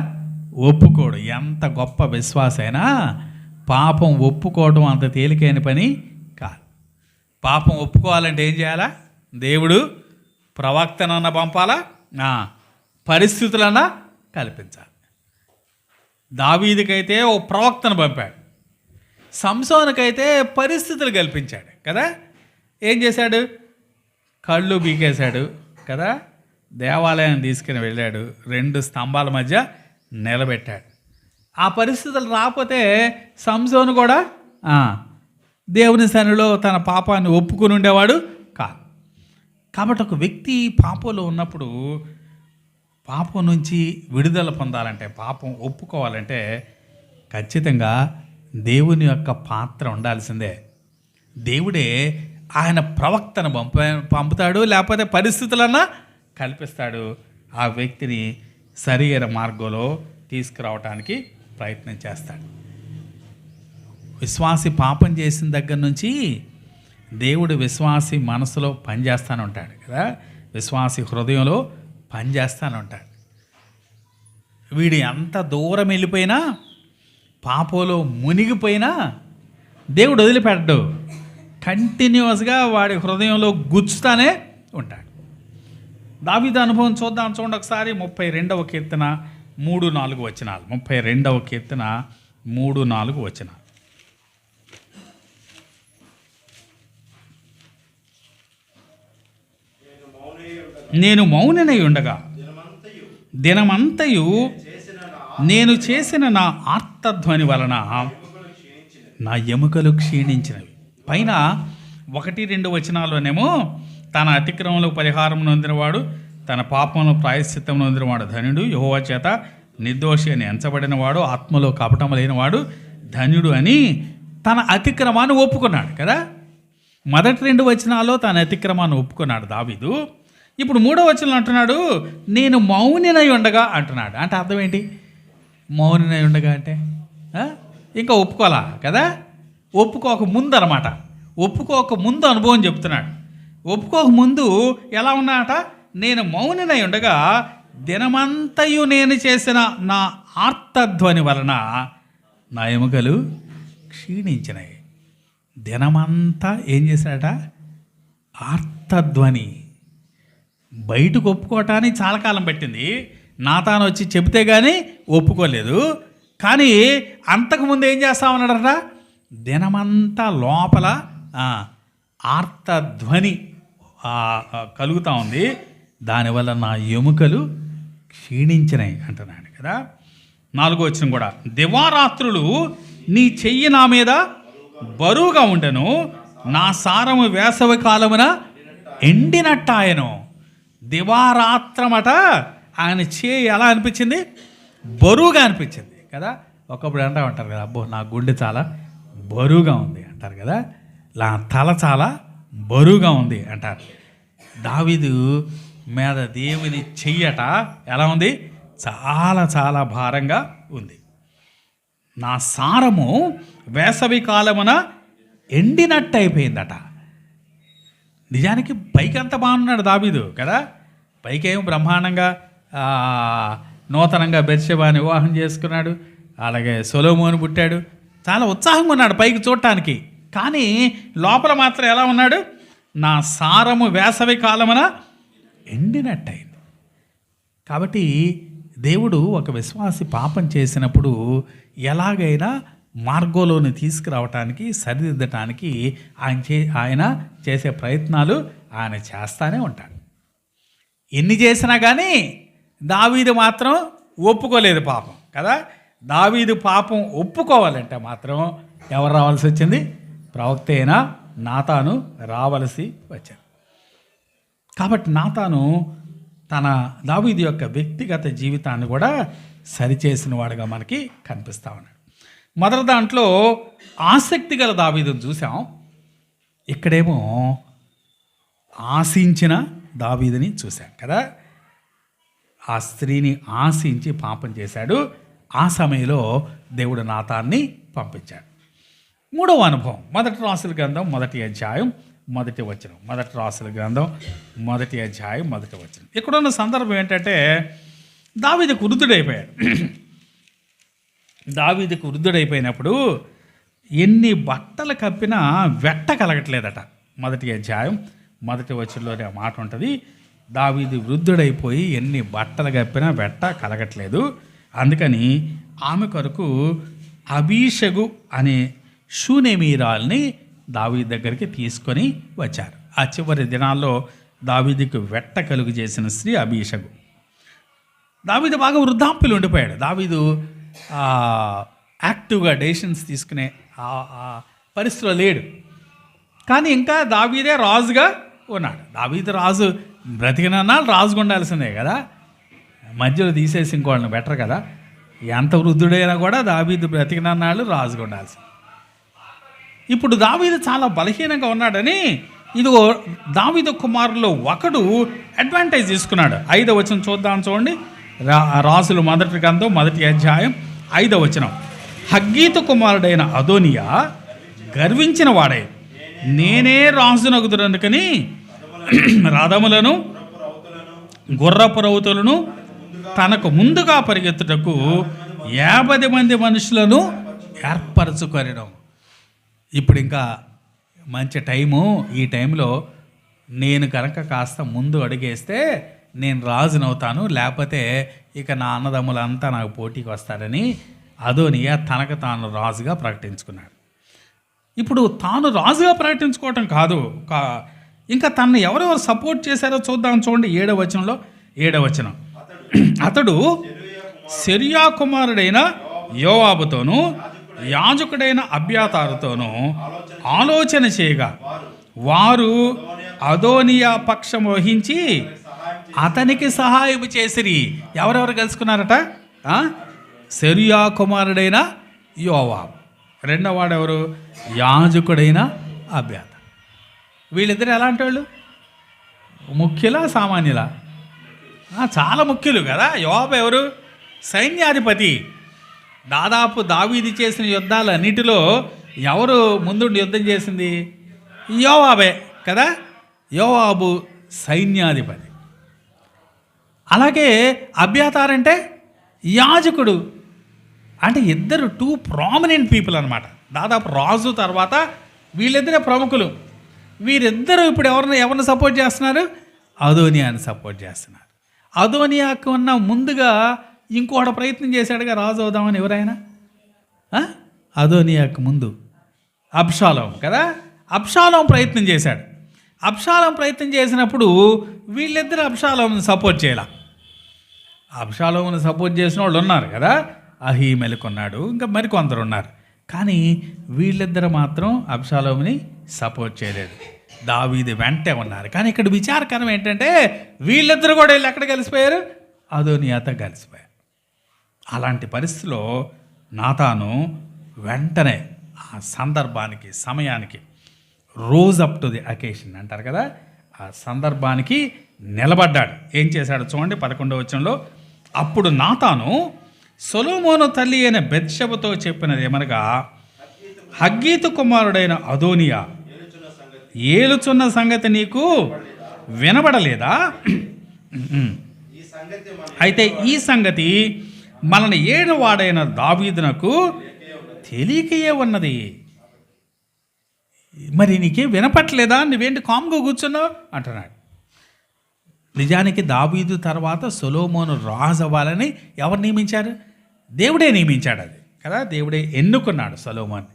ఒప్పుకోడు. ఎంత గొప్ప విశ్వాసైనా పాపం ఒప్పుకోవడం అంత తేలికైన పని కాదు. పాపం ఒప్పుకోవాలంటే ఏం చేయాలా? దేవుడు ప్రవక్తనన్న పంపాలా, పరిస్థితులన్నా కల్పించాలి. దావీదుకైతే ఓ ప్రవక్తను పంపాడు, సంసోనుకైతే పరిస్థితులు కల్పించాడు కదా. ఏం చేశాడు? కళ్ళు బీకేశాడు కదా. దేవాలయం తీసుకుని వెళ్ళాడు, 2 స్తంభాల మధ్య నిలబెట్టాడు. ఆ పరిస్థితులు రాకపోతే సంసోను కూడా దేవుని సన్నిధిలో తన పాపాన్ని ఒప్పుకుని ఉండేవాడు కాదు. కాబట్టి ఒక వ్యక్తి పాపంలో ఉన్నప్పుడు పాపం నుంచి విడుదల పొందాలంటే, పాపం ఒప్పుకోవాలంటే ఖచ్చితంగా దేవుని యొక్క పాత్ర ఉండాల్సిందే. దేవుడే ఆయన ప్రవక్తను పంపుతాడు, లేకపోతే పరిస్థితులన్నా కల్పిస్తాడు. ఆ వ్యక్తిని సరైన మార్గంలో తీసుకురావడానికి ప్రయత్నం చేస్తాడు. విశ్వాసి పాపం చేసిన దగ్గర నుంచి దేవుడు విశ్వాసి మనసులో పనిచేస్తూనే ఉంటాడు కదా. విశ్వాసి హృదయంలో పనిచేస్తూనే ఉంటాడు. వీడు ఎంత దూరం వెళ్ళిపోయినా, పాపంలో మునిగిపోయినా దేవుడు వదిలిపెట్టడు. కంటిన్యూస్గా వాడి హృదయంలో గుచ్చుతానే ఉంటాడు. దావీదు అనుభవం చూడండి ఒకసారి. 32వ కీర్తన 3-4 వచనాలు. 32వ కీర్తన 3-4 వచనాలు. నేను మౌననై ఉండగా దినమంతయు నేను చేసిన నా ఆర్తధ్వని వలన నా ఎముకలు క్షీణించినవి. పైన 1-2 వచనాల్లోనేమో తన అతిక్రమంలో పరిహారం నొందినవాడు, తన పాపంలో ప్రాయశ్చిత్తం నొందినవాడు ధన్యుడు, యెహోవా చేత నిర్దోషి అని ఎంచబడినవాడు, ఆత్మలో కపటం లేనివాడు ధన్యుడు అని తన అతిక్రమాన్ని ఒప్పుకున్నాడు కదా. మొదటి 2 వచనాల్లో తన అతిక్రమాన్ని ఒప్పుకున్నాడు దావీదు. ఇప్పుడు 3వ వచనంలో అంటున్నాడు, నేను మౌనినై ఉండగా అంటున్నాడు. అంటే అర్థం ఏంటి? మౌనినై ఉండగా అంటే ఇంకా ఒప్పుకోలా కదా. ఒప్పుకోక ముందు అనమాట. ఒప్పుకోక ముందు అనుభవం చెప్తున్నాడు. ఒప్పుకోక ముందు ఎలా ఉన్నాట? నేను మౌనినై ఉండగా దినమంతయు నేను చేసిన నా ఆర్తధ్వని వలన నా ఎముకలు క్షీణించినాయి. దినమంతా ఏం చేశాడట? ఆర్తధ్వని. బయటకు ఒప్పుకోవటానికి చాలా కాలం పట్టింది. నాతాను వచ్చి చెబితే కానీ ఒప్పుకోలేదు. కానీ అంతకుముందు ఏం చేస్తా ఉన్నాడట? దినమంతా లోపల ఆర్తధ్వని కలుగుతూ ఉంది. దానివల్ల నా ఎముకలు క్షీణించినాయి అంటున్నాడు కదా. 4వ వచనం కూడా, దివారాత్రులు నీ చెయ్యి నా మీద బరువుగా ఉండెను, నా సారము వేసవి కాలమున ఎండినట్టాయను. దివారాత్రమట ఆయన చేయి ఎలా అనిపించింది? బరువుగా అనిపించింది కదా. ఒకప్పుడు అంటూ ఉంటారు కదా, అబ్బో నా గుండె చాలా బరువుగా ఉంది అంటారు కదా, నా తల చాలా బరువుగా ఉంది అంటారు. దావీదు మీద దేవుని చెయ్యట ఎలా ఉంది? చాలా చాలా భారంగా ఉంది. నా సారము వేసవి కాలమున ఎండినట్టు అయిపోయిందట. నిజానికి పైకి అంత బాగున్నాడు దావీదు కదా, పైకేమో బ్రహ్మాండంగా నూతనంగా బెత్షెబాని వివాహం చేసుకున్నాడు, అలాగే సొలొమోను పుట్టాడు, చాలా ఉత్సాహంగా ఉన్నాడు పైకి చూడటానికి. కానీ లోపల మాత్రం ఎలా ఉన్నాడు? నా సారము వేసవి కాలమున ఎండినట్టయింది. కాబట్టి దేవుడు ఒక విశ్వాసి పాపం చేసినప్పుడు ఎలాగైనా మార్గంలోని తీసుకురావటానికి, సరిదిద్దటానికి ఆయన చేసే ప్రయత్నాలు ఆయన చేస్తూనే ఉంటాడు. ఎన్ని చేసినా కానీ దావీదు మాత్రం ఒప్పుకోలేదు పాపం కదా. దావీదు పాపం ఒప్పుకోవాలంటే మాత్రం ఎవరు రావాల్సి వచ్చింది? ప్రవక్త అయిన నాతాను రావలసి వచ్చాడు. కాబట్టి నాతాను తన దావీదు యొక్క వ్యక్తిగత జీవితాన్ని కూడా సరిచేసిన వాడుగా మనకి కనిపిస్తూ ఉన్నాడు. మొదటి దాంట్లో ఆసక్తి గల దావీదును చూసాం, ఇక్కడేమో ఆశించిన దావీదుని చూశాం కదా. ఆ స్త్రీని ఆశించి పాపం చేశాడు. ఆ సమయంలో దేవుడు నాతాన్ని పంపించాడు. మూడవ అనుభవం మొదటి రాసుల గ్రంథం 1వ అధ్యాయం 1వ వచనం. మొదటి రాసుల గ్రంథం 1వ అధ్యాయం 1వ వచనం. ఇక్కడున్న సందర్భం ఏంటంటే దావీదుకు వృద్ధుడైపోయాడు. దావీదుకు వృద్ధుడైపోయినప్పుడు ఎన్ని బట్టలు కప్పినా వెట్ట కలగట్లేదట. 1వ అధ్యాయం 1వ వచనంలోనే ఆ మాట ఉంటుంది. దావీదు వృద్ధుడైపోయి ఎన్ని బట్టలు కప్పినా వెట్ట కలగట్లేదు. అందుకని ఆమె కొరకు అబీషగు అనే షూనేమీరాల్ని దావీదు దగ్గరికి తీసుకొని వచ్చారు. ఆ చివరి దినాల్లో దావీదుకు వెట్ట కలుగు చేసిన స్త్రీ అబీషగు. దావీదు బాగా వృద్ధాప్యులు ఉండిపోయాడు. దావీదు యాక్టివ్గా డెసిషన్స్ తీసుకునే పరిస్థితిలో లేడు. కానీ ఇంకా దావీదే రాజుగా ఉన్నాడు. దావీదు రాజు బ్రతికినన్నాళ్ళు రాజుగా ఉండాల్సిందే కదా, మధ్యలో తీసేసి ఇంకోళ్ళని బెటర్ కదా. ఎంత వృద్ధుడైనా కూడా దావీదు బ్రతికినన్నాళ్ళు రాజుగా ఉండాల్సింది. ఇప్పుడు దావీదు చాలా బలహీనంగా ఉన్నాడని ఇదిగో దావీదు కుమారుల్లో ఒకడు అడ్వాంటేజ్ తీసుకున్నాడు. 5వ వచనం చూడండి. రాసుల మొదటి గ్రంథం 1వ అధ్యాయం 5వ వచనం. హగ్గీతు కుమారుడైన అదోనియా గర్వించిన వాడే, నేనే రాజునగుదురనుకని రథములను గుర్రపు రౌతులను తనకు ముందుగా పరిగెత్తుటకు 50 మంది మనుషులను ఏర్పరచుకొనెను. ఇప్పుడు ఇంకా మంచి టైము. ఈ టైంలో నేను కనుక కాస్త ముందు అడుగేస్తే నేను రాజునవుతాను, లేకపోతే ఇక నా అన్నదమ్ములంతా నాకు పోటీకి వస్తారని అదోనియా తనకు తాను రాజుగా ప్రకటించుకున్నాడు. ఇప్పుడు తాను రాజుగా ప్రకటించుకోవటం కాదు, ఇంకా తనను ఎవరెవరు సపోర్ట్ చేశారో చూడండి. 7వ వచనంలో 7వ వచనం. అతడు సెరుయా కుమారుడైన యోవాబుతోనూ యాజకుడైన అబ్యాతారుతోనూ ఆలోచన చేయగా వారు అదోనియా పక్షం వహించి అతనికి సహాయం చేసిరి. ఎవరెవరు కలుసుకున్నారట? సెరుయా కుమారుడైన యోవాబు, రెండవ వాడెవరు? యాజకుడైన అబ్యాతారు. వీళ్ళిద్దరు ఎలాంటి వాళ్ళు? ముఖ్యులా సామాన్యులా? చాలా ముఖ్యులు కదా. యోవాబు ఎవరు? సైన్యాధిపతి. దాదాపు దావీదు చేసిన యుద్ధాలన్నిటిలో ఎవరు ముందుండి యుద్ధం చేసింది? యోవాబే కదా. యోవాబు సైన్యాధిపతి. అలాగే అబ్యాతార్ అంటే యాజకుడు. అంటే ఇద్దరు 2 ప్రామినెంట్ పీపుల్ అనమాట. దాదాపు రాజు తర్వాత వీళ్ళిద్దరే ప్రముఖులు. వీరిద్దరూ ఇప్పుడు ఎవరిని సపోర్ట్ చేస్తున్నారు? అదోనియాని సపోర్ట్ చేస్తున్నారు. అదోనియాకు ఉన్న ముందుగా ఇంకోటి ప్రయత్నం చేశాడుగా రాజు అవుదామని. ఎవరైనా అదోనియాకు ముందు అబ్షాలోం కదా. అబ్షాలోం ప్రయత్నం చేశాడు. అబ్షాలోం ప్రయత్నం చేసినప్పుడు వీళ్ళిద్దరు అబ్షాలోంని సపోర్ట్ చేయాల. అబ్షాలోంని సపోర్ట్ చేసిన వాళ్ళు ఉన్నారు కదా, అహీమెలెకు ఉన్నాడు, ఇంకా మరికొందరు ఉన్నారు. కానీ వీళ్ళిద్దరు మాత్రం అబ్షాలోంని సపోర్ట్ చేయలేదు, దావీదు వెంటే ఉన్నారు. కానీ ఇక్కడ విచారకరం ఏంటంటే వీళ్ళిద్దరు కూడా వీళ్ళు ఎక్కడ కలిసిపోయారు? అదోనియాతో కలిసిపోయారు. అలాంటి పరిస్థితిలో నాతాను వెంటనే ఆ సందర్భానికి, సమయానికి, rose up to the occasion అంటారు కదా, ఆ సందర్భానికి నిలబడ్డాడు. ఏం చేశాడు చూడండి 11వ వచనంలో, అప్పుడు నాతాను సొలొమోను తల్లి అయిన బెత్షెబతో చెప్పినది ఏమనగా, హగ్గీతు కుమారుడైన అదోనియా ఏలుచున్న సంగతి నీకు వినబడలేదా? అయితే ఈ సంగతి మనల్ని ఏడువాడైన దావీదునకు తెలియకయే ఉన్నది. మరి నీకేం వినపట్లేదా? నువ్వేంటి కామ్గా కూర్చున్నావు అంటున్నాడు. నిజానికి దావీదు తర్వాత సొలొమోను రాజు అవ్వాలని ఎవరు నియమించారు? దేవుడే నియమించాడు అది కదా. దేవుడే ఎన్నుకున్నాడు సొలొమోన్.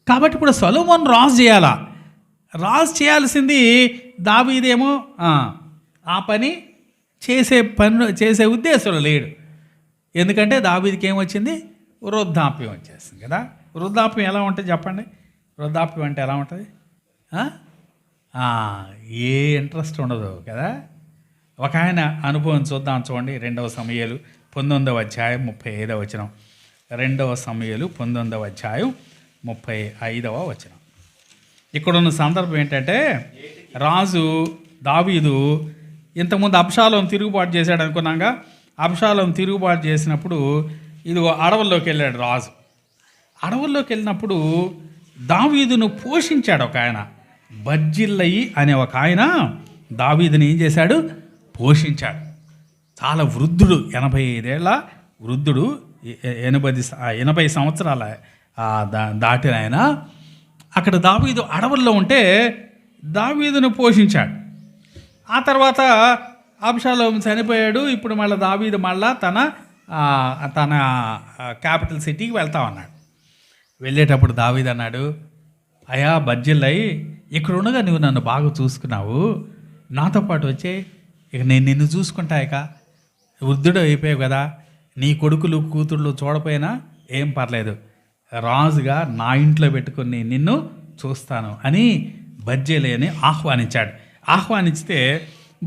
కాబట్టి ఇప్పుడు సొలొమోన్ రాజు చేయాలా? రాజు చేయాల్సింది దావీదేమో ఆ పని చేసే ఉద్దేశంలో లేడు. ఎందుకంటే దావీదుకి ఏమొచ్చింది? వృద్ధాప్యం వచ్చేస్తుంది కదా. వృద్ధాప్యం ఎలా ఉంటుంది చెప్పండి? వృద్ధాప్యం అంటే ఎలా ఉంటుంది? ఏ ఇంట్రెస్ట్ ఉండదు కదా. ఒక ఆయన అనుభవం చూద్దాం చూడండి. 2వ సమూయేలు 19వ అధ్యాయం 35వ వచనం. 2వ సమూయేలు 19వ అధ్యాయం 35వ వచనం. ఇక్కడున్న సందర్భం ఏంటంటే, రాజు దావీదు ఇంతకుముందు అబ్షాలోము తిరుగుబాటు చేశాడు అనుకున్నాగా. అబ్షాలోము తిరుగుబాటు చేసినప్పుడు ఇదిగో అడవుల్లోకి వెళ్ళాడు రాజు. అడవుల్లోకి వెళ్ళినప్పుడు దావీదును పోషించాడు ఒక ఆయన. బర్జిల్లయి అనే ఒక ఆయన దావీదుని ఏం చేశాడు? పోషించాడు. చాలా వృద్ధుడు, 85 ఏళ్ల వృద్ధుడు, 80 సంవత్సరాల దాటిన ఆయన. అక్కడ దావీదు అడవుల్లో ఉంటే దావీదును పోషించాడు. ఆ తర్వాత అబ్షాలోము చనిపోయాడు. ఇప్పుడు మళ్ళీ దావీదు మళ్ళా తన క్యాపిటల్ సిటీకి వెళ్తా ఉన్నాడు. వెళ్ళేటప్పుడు దావీదు అన్నాడు, అయ్యా బర్జిల్లయి, ఇక్కడ ఉండగా నువ్వు నన్ను బాగా చూసుకున్నావు, నాతో పాటు వచ్చే, ఇక నేను నిన్ను చూసుకుంటా. ఇక వృద్ధుడు అయిపోయావు కదా, నీ కొడుకులు కూతుళ్ళు చూడపోయినా ఏం పర్లేదు, రాజుగా నా ఇంట్లో పెట్టుకుని నిన్ను చూస్తాను అని బర్జిల్లయిని ఆహ్వానించాడు. ఆహ్వానిస్తే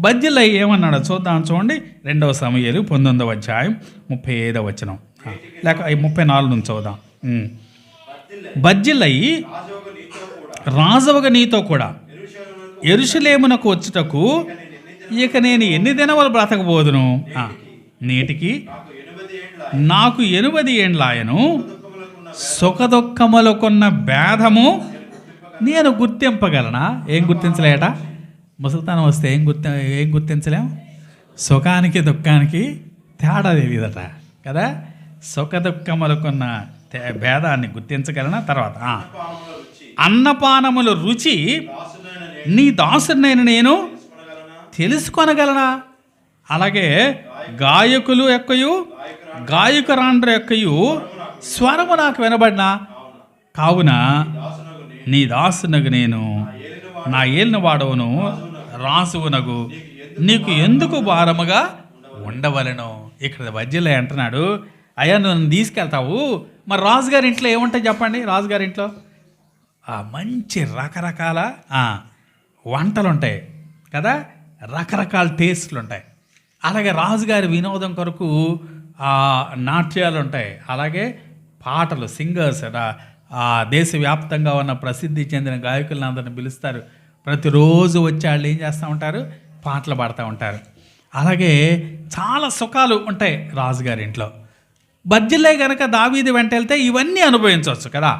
బర్జిల్లయి ఏమన్నాడో చూద్దాం చూడండి. 2వ సమూయేలు 19వ అధ్యాయం 35వ వచనం, లేక 34 నుంచి చూద్దాం. బర్జిల్లయి రాజువగా నీతో కూడా యెరూషలేమునకు వచ్చుటకు ఇక నేను ఎన్ని దినములు బ్రతకబోదును? నేటికి నాకు 80 ఏండ్లాయను, సుఖదుఖములకున్న భేదము నేను గుర్తింపగలనా? ఏం గుర్తించలేట? ముసలితనం వస్తే ఏం గుర్తించలేం? సుఖానికి దుఃఖానికి తేడా తెలియదట కదా. సుఖదుఖములకున్న భేదాన్ని గుర్తించగలనా? తర్వాత అన్నపానముల రుచి నీ దాసునైన నేను తెలుసుకొనగలనా? అలాగే గాయకులు యొక్కయు గాయకురాండ్ర యొక్కయు స్వరము నాకు వినబడినా, కావున నీ దాసునకు నేను నా ఏలిన వాడవును రాసువునగు నీకు ఎందుకు భారముగా ఉండవలను. ఇక్కడ బర్జిల్లయి అంటున్నాడు, అయ్యా నువ్వు నన్ను తీసుకెళ్తావు, మరి రాజుగారి ఇంట్లో ఏముంటాయి చెప్పండి? రాజుగారి ఇంట్లో మంచి రకరకాల వంటలు ఉంటాయి కదా, రకరకాల టేస్ట్లు ఉంటాయి. అలాగే రాజుగారి వినోదం కొరకు నాట్యాలు ఉంటాయి. అలాగే పాటలు, సింగర్స్, దేశవ్యాప్తంగా ఉన్న ప్రసిద్ధి చెందిన గాయకులను అందరిని పిలుస్తారు. ప్రతిరోజు వచ్చి వాళ్ళు ఏం చేస్తూ ఉంటారు? పాటలు పాడుతూ ఉంటారు. అలాగే చాలా సుఖాలు ఉంటాయి రాజుగారి ఇంట్లో. బర్జిల్లయి కనుక దావీదు వెంట వెళ్తే ఇవన్నీ అనుభవించవచ్చు కదా.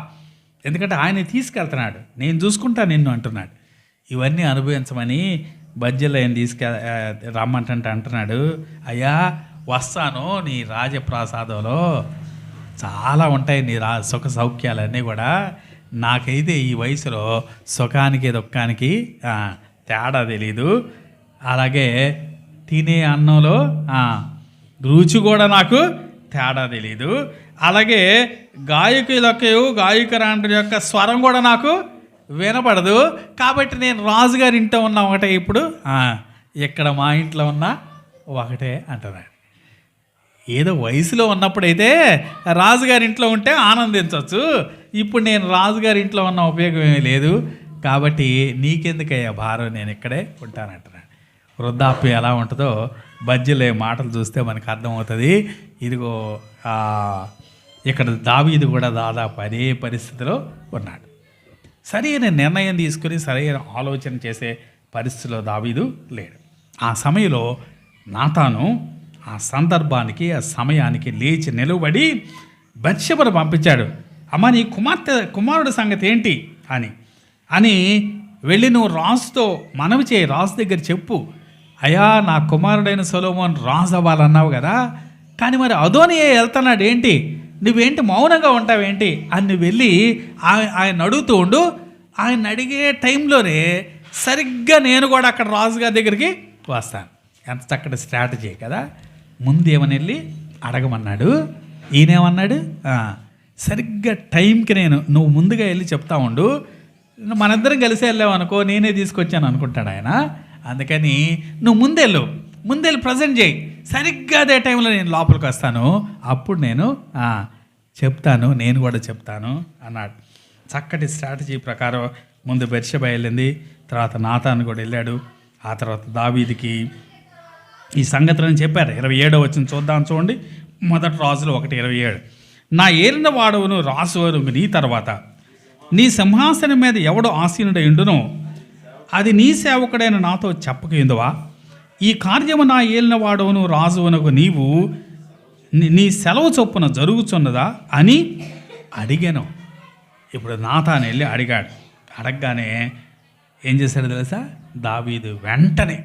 ఎందుకంటే ఆయన తీసుకెళ్తున్నాడు, నేను చూసుకుంటా నిన్ను అంటున్నాడు. ఇవన్నీ అనుభవించమని బర్జిల్లయిని రమ్మంటే అంటున్నాడు, అయ్యా వస్తాను, నీ రాజప్రాసాదంలో చాలా ఉంటాయి నీ సుఖ సౌఖ్యాలన్నీ కూడా. నాకైతే ఈ వయసులో సుఖానికి దుఃఖానికి తేడా తెలీదు. అలాగే తినే అన్నంలో రుచి కూడా నాకు తేడా తెలీదు. అలాగే గాయకులకు గాయకురాండ్ర యొక్క స్వరం కూడా నాకు వినపడదు. కాబట్టి నేను రాజుగారి ఇంట్లో ఉన్న ఒకటే, ఇప్పుడు ఇక్కడ మా ఇంట్లో ఉన్న ఒకటే అంటున్నాడు. ఏదో వయసులో ఉన్నప్పుడైతే రాజుగారి ఇంట్లో ఉంటే ఆనందించవచ్చు. ఇప్పుడు నేను రాజుగారి ఇంట్లో ఉన్న ఉపయోగం ఏమీ లేదు, కాబట్టి నీకెందుకయ్యా భారం, నేను ఇక్కడే ఉంటానంటున్నాడు. వృద్ధాప్యం ఎలా ఉంటుందో బర్జిల్లయి మాటలు చూస్తే మనకు అర్థమవుతుంది. ఇదిగో ఇక్కడ దావీదు కూడా దాదాపు అదే పరిస్థితిలో ఉన్నాడు. సరైన నిర్ణయం తీసుకుని సరైన ఆలోచన చేసే పరిస్థితిలో దావీదు లేడు. ఆ సమయంలో నాతాను ఆ సందర్భానికి ఆ సమయానికి లేచి నిలబడి బత్షెబను పంపించాడు. అమ్మ, నీ కుమారుడు సంగతి ఏంటి అని వెళ్ళి నువ్వు రాజుతో మనవి చేయి, రాజు దగ్గర చెప్పు. అయ్యా, నా కుమారుడైన సొలొమోన్ రాజు అవ్వాలన్నావు కదా, కానీ మరి అదోనియా వెళ్తున్నాడు ఏంటి, నువ్వేంటి మౌనంగా ఉంటావేంటి అని నువ్వు వెళ్ళి ఆయన అడుగుతూ ఉండు. ఆయన అడిగే టైంలోనే సరిగ్గా నేను కూడా అక్కడ రాజుగారి దగ్గరికి వస్తాను. ఎంత చక్కటి స్ట్రాటజీ కదా. ముందు ఏమని వెళ్ళి అడగమన్నాడు, ఈయనేమన్నాడు, సరిగ్గా టైంకి నువ్వు ముందుగా వెళ్ళి చెప్తా ఉండు, మనిద్దరం కలిసి వెళ్ళామనుకో నేనే తీసుకొచ్చాను అనుకుంటాడు ఆయన. అందుకని నువ్వు ముందెళ్ళి ప్రజెంట్ చేయి, సరిగ్గా అదే టైంలో నేను లోపలికి వస్తాను, అప్పుడు నేను చెప్తాను, నేను కూడా చెప్తాను అన్నాడు. చక్కటి స్ట్రాటజీ ప్రకారం ముందు బెర్షెబ వెళ్ళింది, తర్వాత నాతాను కూడా వెళ్ళాడు. ఆ తర్వాత దావీదుకి ఈ సంగతులను చెప్పారు. 27వ వచనం చూద్దాం, చూడండి. మొదటి రాజులు 1:27. నా ఏలిన వాడవును రాజువను నీ తర్వాత నీ సింహాసనం మీద ఎవడు ఆసీనుడై ఉండునో అది నీ సేవకుడైన నాతో చెప్పకయిందువా? ఈ కార్యము నా ఏలిన వాడవును రాజువనకు నీవు నీ సెలవు చొప్పున జరుగుతున్నదా అని అడిగాను. ఇప్పుడు నాతాను వెళ్ళి అడిగాడు. అడగగానే ఏం చేశాడు తెలుసా? దావీదు వెంటనే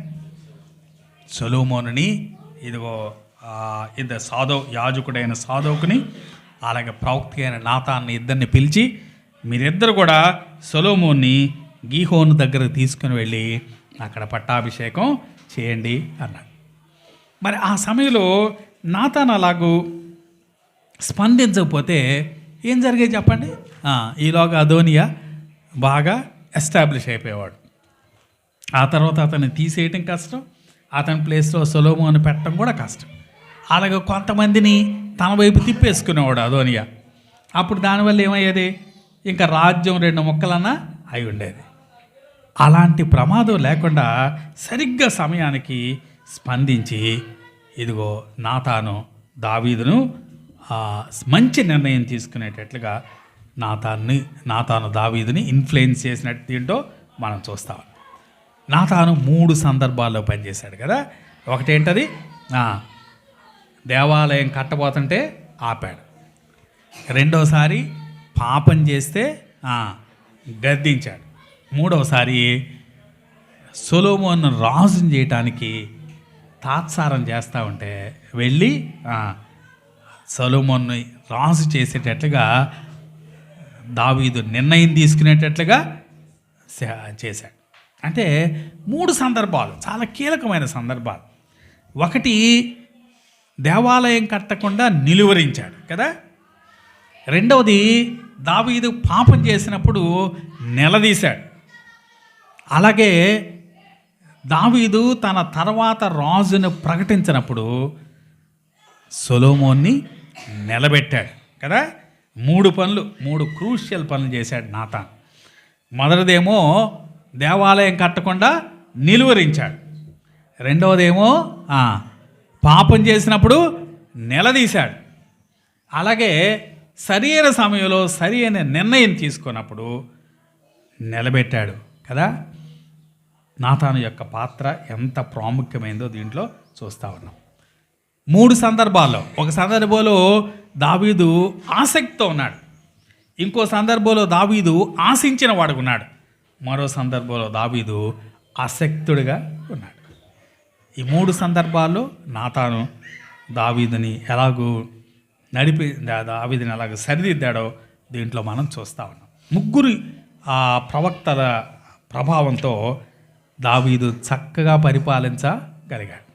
సొలొమోనుని, ఇదిగో యాజకుడైన సాదోకుని, అలాగే ప్రవక్త అయిన నాతాన్ని ఇద్దరిని పిలిచి, మీరిద్దరు కూడా సొలొమోన్ని గీహోను దగ్గరకు తీసుకుని వెళ్ళి అక్కడ పట్టాభిషేకం చేయండి అన్నాడు. మరి ఆ సమయంలో నాతాన్ అలాగూ స్పందించకపోతే ఏం జరిగేది చెప్పండి? ఈలోగా అదోనియా బాగా ఎస్టాబ్లిష్ అయిపోయేవాడు. ఆ తర్వాత అతన్ని తీసేయటం కష్టం, అతని ప్లేస్లో సొలొమోను పెట్టడం కూడా కష్టం. అలాగే కొంతమందిని తన వైపు తిప్పేసుకునేవాడు అదోనియా. అప్పుడు దానివల్ల ఏమయ్యేది? ఇంకా రాజ్యం 2 ముక్కలన్నా అయి ఉండేది. అలాంటి ప్రమాదం లేకుండా సరిగ్గా సమయానికి స్పందించి, ఇదిగో నాతాను దావీదును మంచి నిర్ణయం తీసుకునేటట్లుగా నాతాను దావీదుని ఇన్ఫ్లుయెన్స్ చేసినట్టు దీంట్లో మనం చూస్తాం. నాతాను 3 సందర్భాల్లో పనిచేశాడు కదా. ఒకటేంటది, దేవాలయం కట్టబోతుంటే ఆపాడు. రెండోసారి పాపం చేస్తే గద్దించాడు. మూడవసారి సొలొమోను రాజుని చేయటానికి తాత్సారం చేస్తూ ఉంటే వెళ్ళి సొలొమోన్ని రాజు చేసేటట్లుగా దావీదు నిర్ణయం తీసుకునేటట్లుగా చేశాడు. అంటే 3 సందర్భాలు చాలా కీలకమైన సందర్భాలు. ఒకటి, దేవాలయం కట్టకుండా నిలువరించాడు కదా. రెండవది, దావీదు పాపం చేసినప్పుడు నిలదీశాడు. అలాగే దావీదు తన తర్వాత రాజును ప్రకటించినప్పుడు సొలొమోన్ని నిలబెట్టాడు కదా. 3 క్రూషియల్ పనులు చేశాడు నాతాన్. మొదటిదేమో దేవాలయం కట్టకుండా నిలువరించాడు. రెండవదేమో పాపం చేసినప్పుడు నిలదీశాడు. అలాగే సరైన సమయంలో సరైన నిర్ణయం తీసుకున్నప్పుడు నిలబెట్టాడు కదా. నాతాను యొక్క పాత్ర ఎంత ప్రాముఖ్యమైందో దీంట్లో చూస్తూ ఉన్నాం. 3 సందర్భాల్లో, ఒక సందర్భంలో దావీదు ఆసక్తితో ఉన్నాడు, ఇంకో సందర్భంలో దావీదు ఆశించిన వాడుకున్నాడు, మరో సందర్భంలో దావీదు ఆసక్తుడిగా ఉన్నాడు. ఈ 3 సందర్భాల్లో నాతాను దావీదుని ఎలాగూ దావీదుని ఎలాగ సరిదిద్దాడో దీంట్లో మనం చూస్తూ ఉన్నాం. 3 ప్రవక్తల ప్రభావంతో దావీదు చక్కగా పరిపాలించగలిగాడు.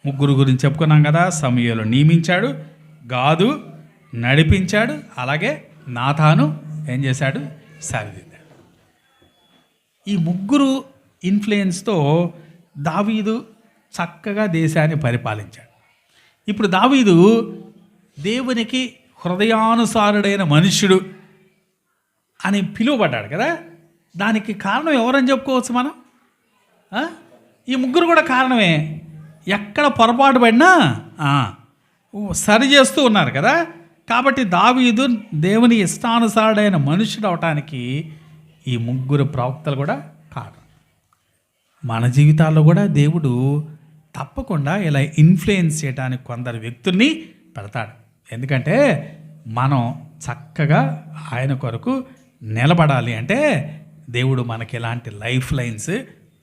3 గురించి చెప్పుకున్నాం కదా. సమూయేలు నియమించాడు, గాదు నడిపించాడు, అలాగే నాతాను ఏం చేశాడు? సరిదిద్దాడు. ఈ 3 ఇన్ఫ్లుయెన్స్తో దావీదు చక్కగా దేశాన్ని పరిపాలించాడు. ఇప్పుడు దావీదు దేవునికి హృదయానుసారుడైన మనుష్యుడు అని పిలువబడ్డాడు కదా. దానికి కారణం ఎవరని చెప్పుకోవచ్చు మనం? ఈ 3 కూడా కారణమే. ఎక్కడ పొరపాటు పడినా సరి చేస్తూ ఉన్నారు కదా. కాబట్టి దావీదు దేవుని ఇష్టానుసారుడైన మనుష్యుడు అవటానికి ఈ 3 ప్రవక్తలు కూడా కారణం. మన జీవితాల్లో కూడా దేవుడు తప్పకుండా ఇలా ఇన్ఫ్లుయెన్స్ చేయడానికి కొందరు వ్యక్తుల్ని పెడతాడు. ఎందుకంటే మనం చక్కగా ఆయన కొరకు నిలబడాలి అంటే దేవుడు మనకి ఇలాంటి లైఫ్ లైన్స్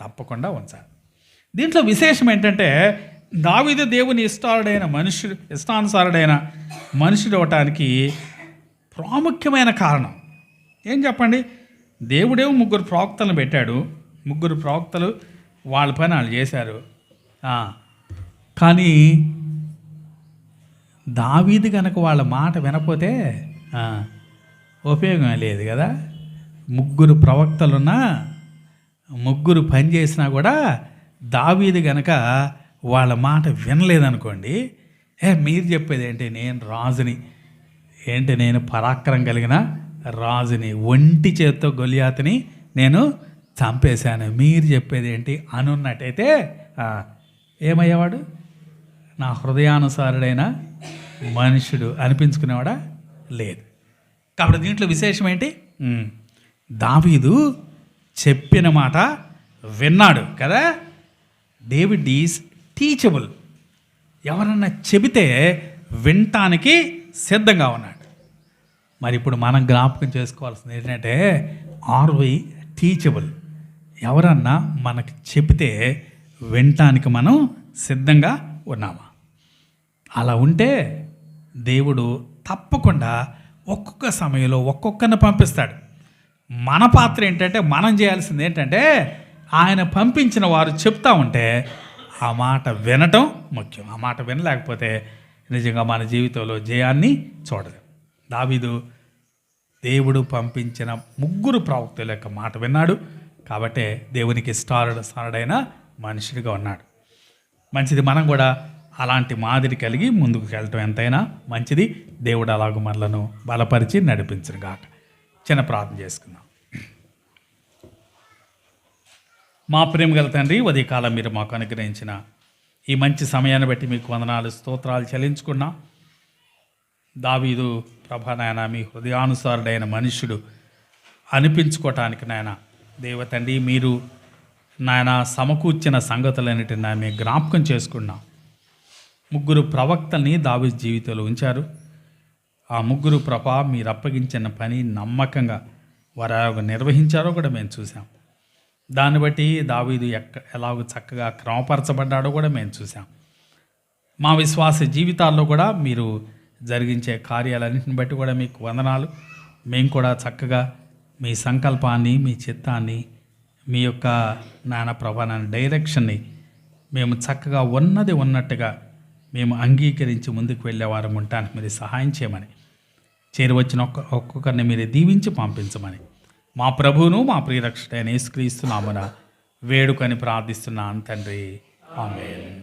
తప్పకుండా ఉంచాలి. దీంట్లో విశేషం ఏంటంటే దావీదు దేవుని ఇష్టానుసారుడైన మనుషుడు అవటానికి ప్రాముఖ్యమైన కారణం ఏం చెప్పండి? దేవుడేమో 3 ప్రవక్తలను పెట్టాడు. 3 ప్రవక్తలు వాళ్ళ పని వాళ్ళు చేశారు. కానీ దావీదు కనుక వాళ్ళ మాట వినపోతే ఉపయోగం లేదు కదా. 3 ప్రవక్తలున్నా 3 పని చేసినా కూడా దావీదు గనక వాళ్ళ మాట వినలేదనుకోండి, మీరు చెప్పేది ఏంటి, నేను రాజుని, ఏంటి నేను పరాక్రమం కలిగిన రాజుని, ఒంటి చేత్తో గొలియాతుని నేను చంపేశాను, మీరు చెప్పేది ఏంటి అనున్నట్టయితే ఏమయ్యేవాడు? నా హృదయానుసారుడైన మనుషుడు అనిపించుకునేవాడా? లేదు. కాబట్టి దీంట్లో విశేషం ఏంటి? దావీదు చెప్పిన మాట విన్నాడు కదా. David is teachable. ఎవరన్నా చెబితే వినటానికి సిద్ధంగా ఉన్నాడు. మరి ఇప్పుడు మనం జ్ఞాపకం చేసుకోవాల్సింది ఏంటంటే, ఆర్ వి టీచబుల్? ఎవరన్నా మనకి చెబితే వినటానికి మనం సిద్ధంగా ఉన్నామా? అలా ఉంటే దేవుడు తప్పకుండా ఒక్కొక్క సమయంలో ఒక్కొక్కరిని పంపిస్తాడు. మన పాత్ర ఏంటంటే, మనం చేయాల్సింది ఏంటంటే, ఆయన పంపించిన వారు చెప్తా ఉంటే ఆ మాట వినటం ముఖ్యం. ఆ మాట వినలేకపోతే నిజంగా మన జీవితంలో జయాన్ని చూడదు. దావీదు దేవుడు పంపించిన 3 ప్రవక్తల యొక్క మాట విన్నాడు కాబట్టే దేవునికి ఇష్టానుసారుడైన మనుషుడిగా ఉన్నాడు. మంచిది, మనం కూడా అలాంటి మాదిరి కలిగి ముందుకు వెళ్ళటం ఎంతైనా మంచిది. దేవుడు అలాగ మనలను బలపరిచి నడిపించును గాక. చిన్న ప్రార్థన చేసుకుందాం. మా ప్రేమ గల తండ్రి, ఉదయకాలం మీరు మాకు అనుగ్రహించిన ఈ మంచి సమయాన్ని బట్టి మీకు వందనాలు, స్తోత్రాలు చెల్లించుకున్నాం. దావీదు ప్రభా నాయన, మీ హృదయానుసారుడైన మనుష్యుడు అనిపించుకోవటానికి నాయన దేవతండ్రి మీరు నాయన సమకూర్చిన సంగతులన్నిటిని నాయన మేము జ్ఞాపకం చేసుకున్నాం. 3 ప్రవక్తల్ని దావీదు జీవితంలో ఉంచారు. ఆ 3 ప్రభా మీరు అప్పగించిన పని నమ్మకంగా వారు నిర్వహించారో కూడా మేము చూసాం. దాన్ని బట్టి దావీదు ఎలాగో చక్కగా క్రమపరచబడ్డాడో కూడా మేము చూసాం. మా విశ్వాస జీవితాల్లో కూడా మీరు జరిగించే కార్యాలన్నింటిని బట్టి కూడా మీకు వందనాలు. మేము కూడా చక్కగా మీ సంకల్పాన్ని, మీ చిత్తాన్ని, మీ యొక్క నాయన ప్రభా నాయన డైరెక్షన్ని మేము చక్కగా ఉన్నట్టుగా మేము అంగీకరించి ముందుకు వెళ్ళేవారం ఉండటానికి మీరు సహాయం చేయమని, చేరువచ్చిన ఒక్కొక్కరిని మీరు దీవించి పంపించమని మా ప్రభువును మా ప్రియరక్షకుడైన యేసుక్రీస్తు నామమున వేడుకొని ప్రార్థిస్తున్నాను తండ్రి. ఆమేన్.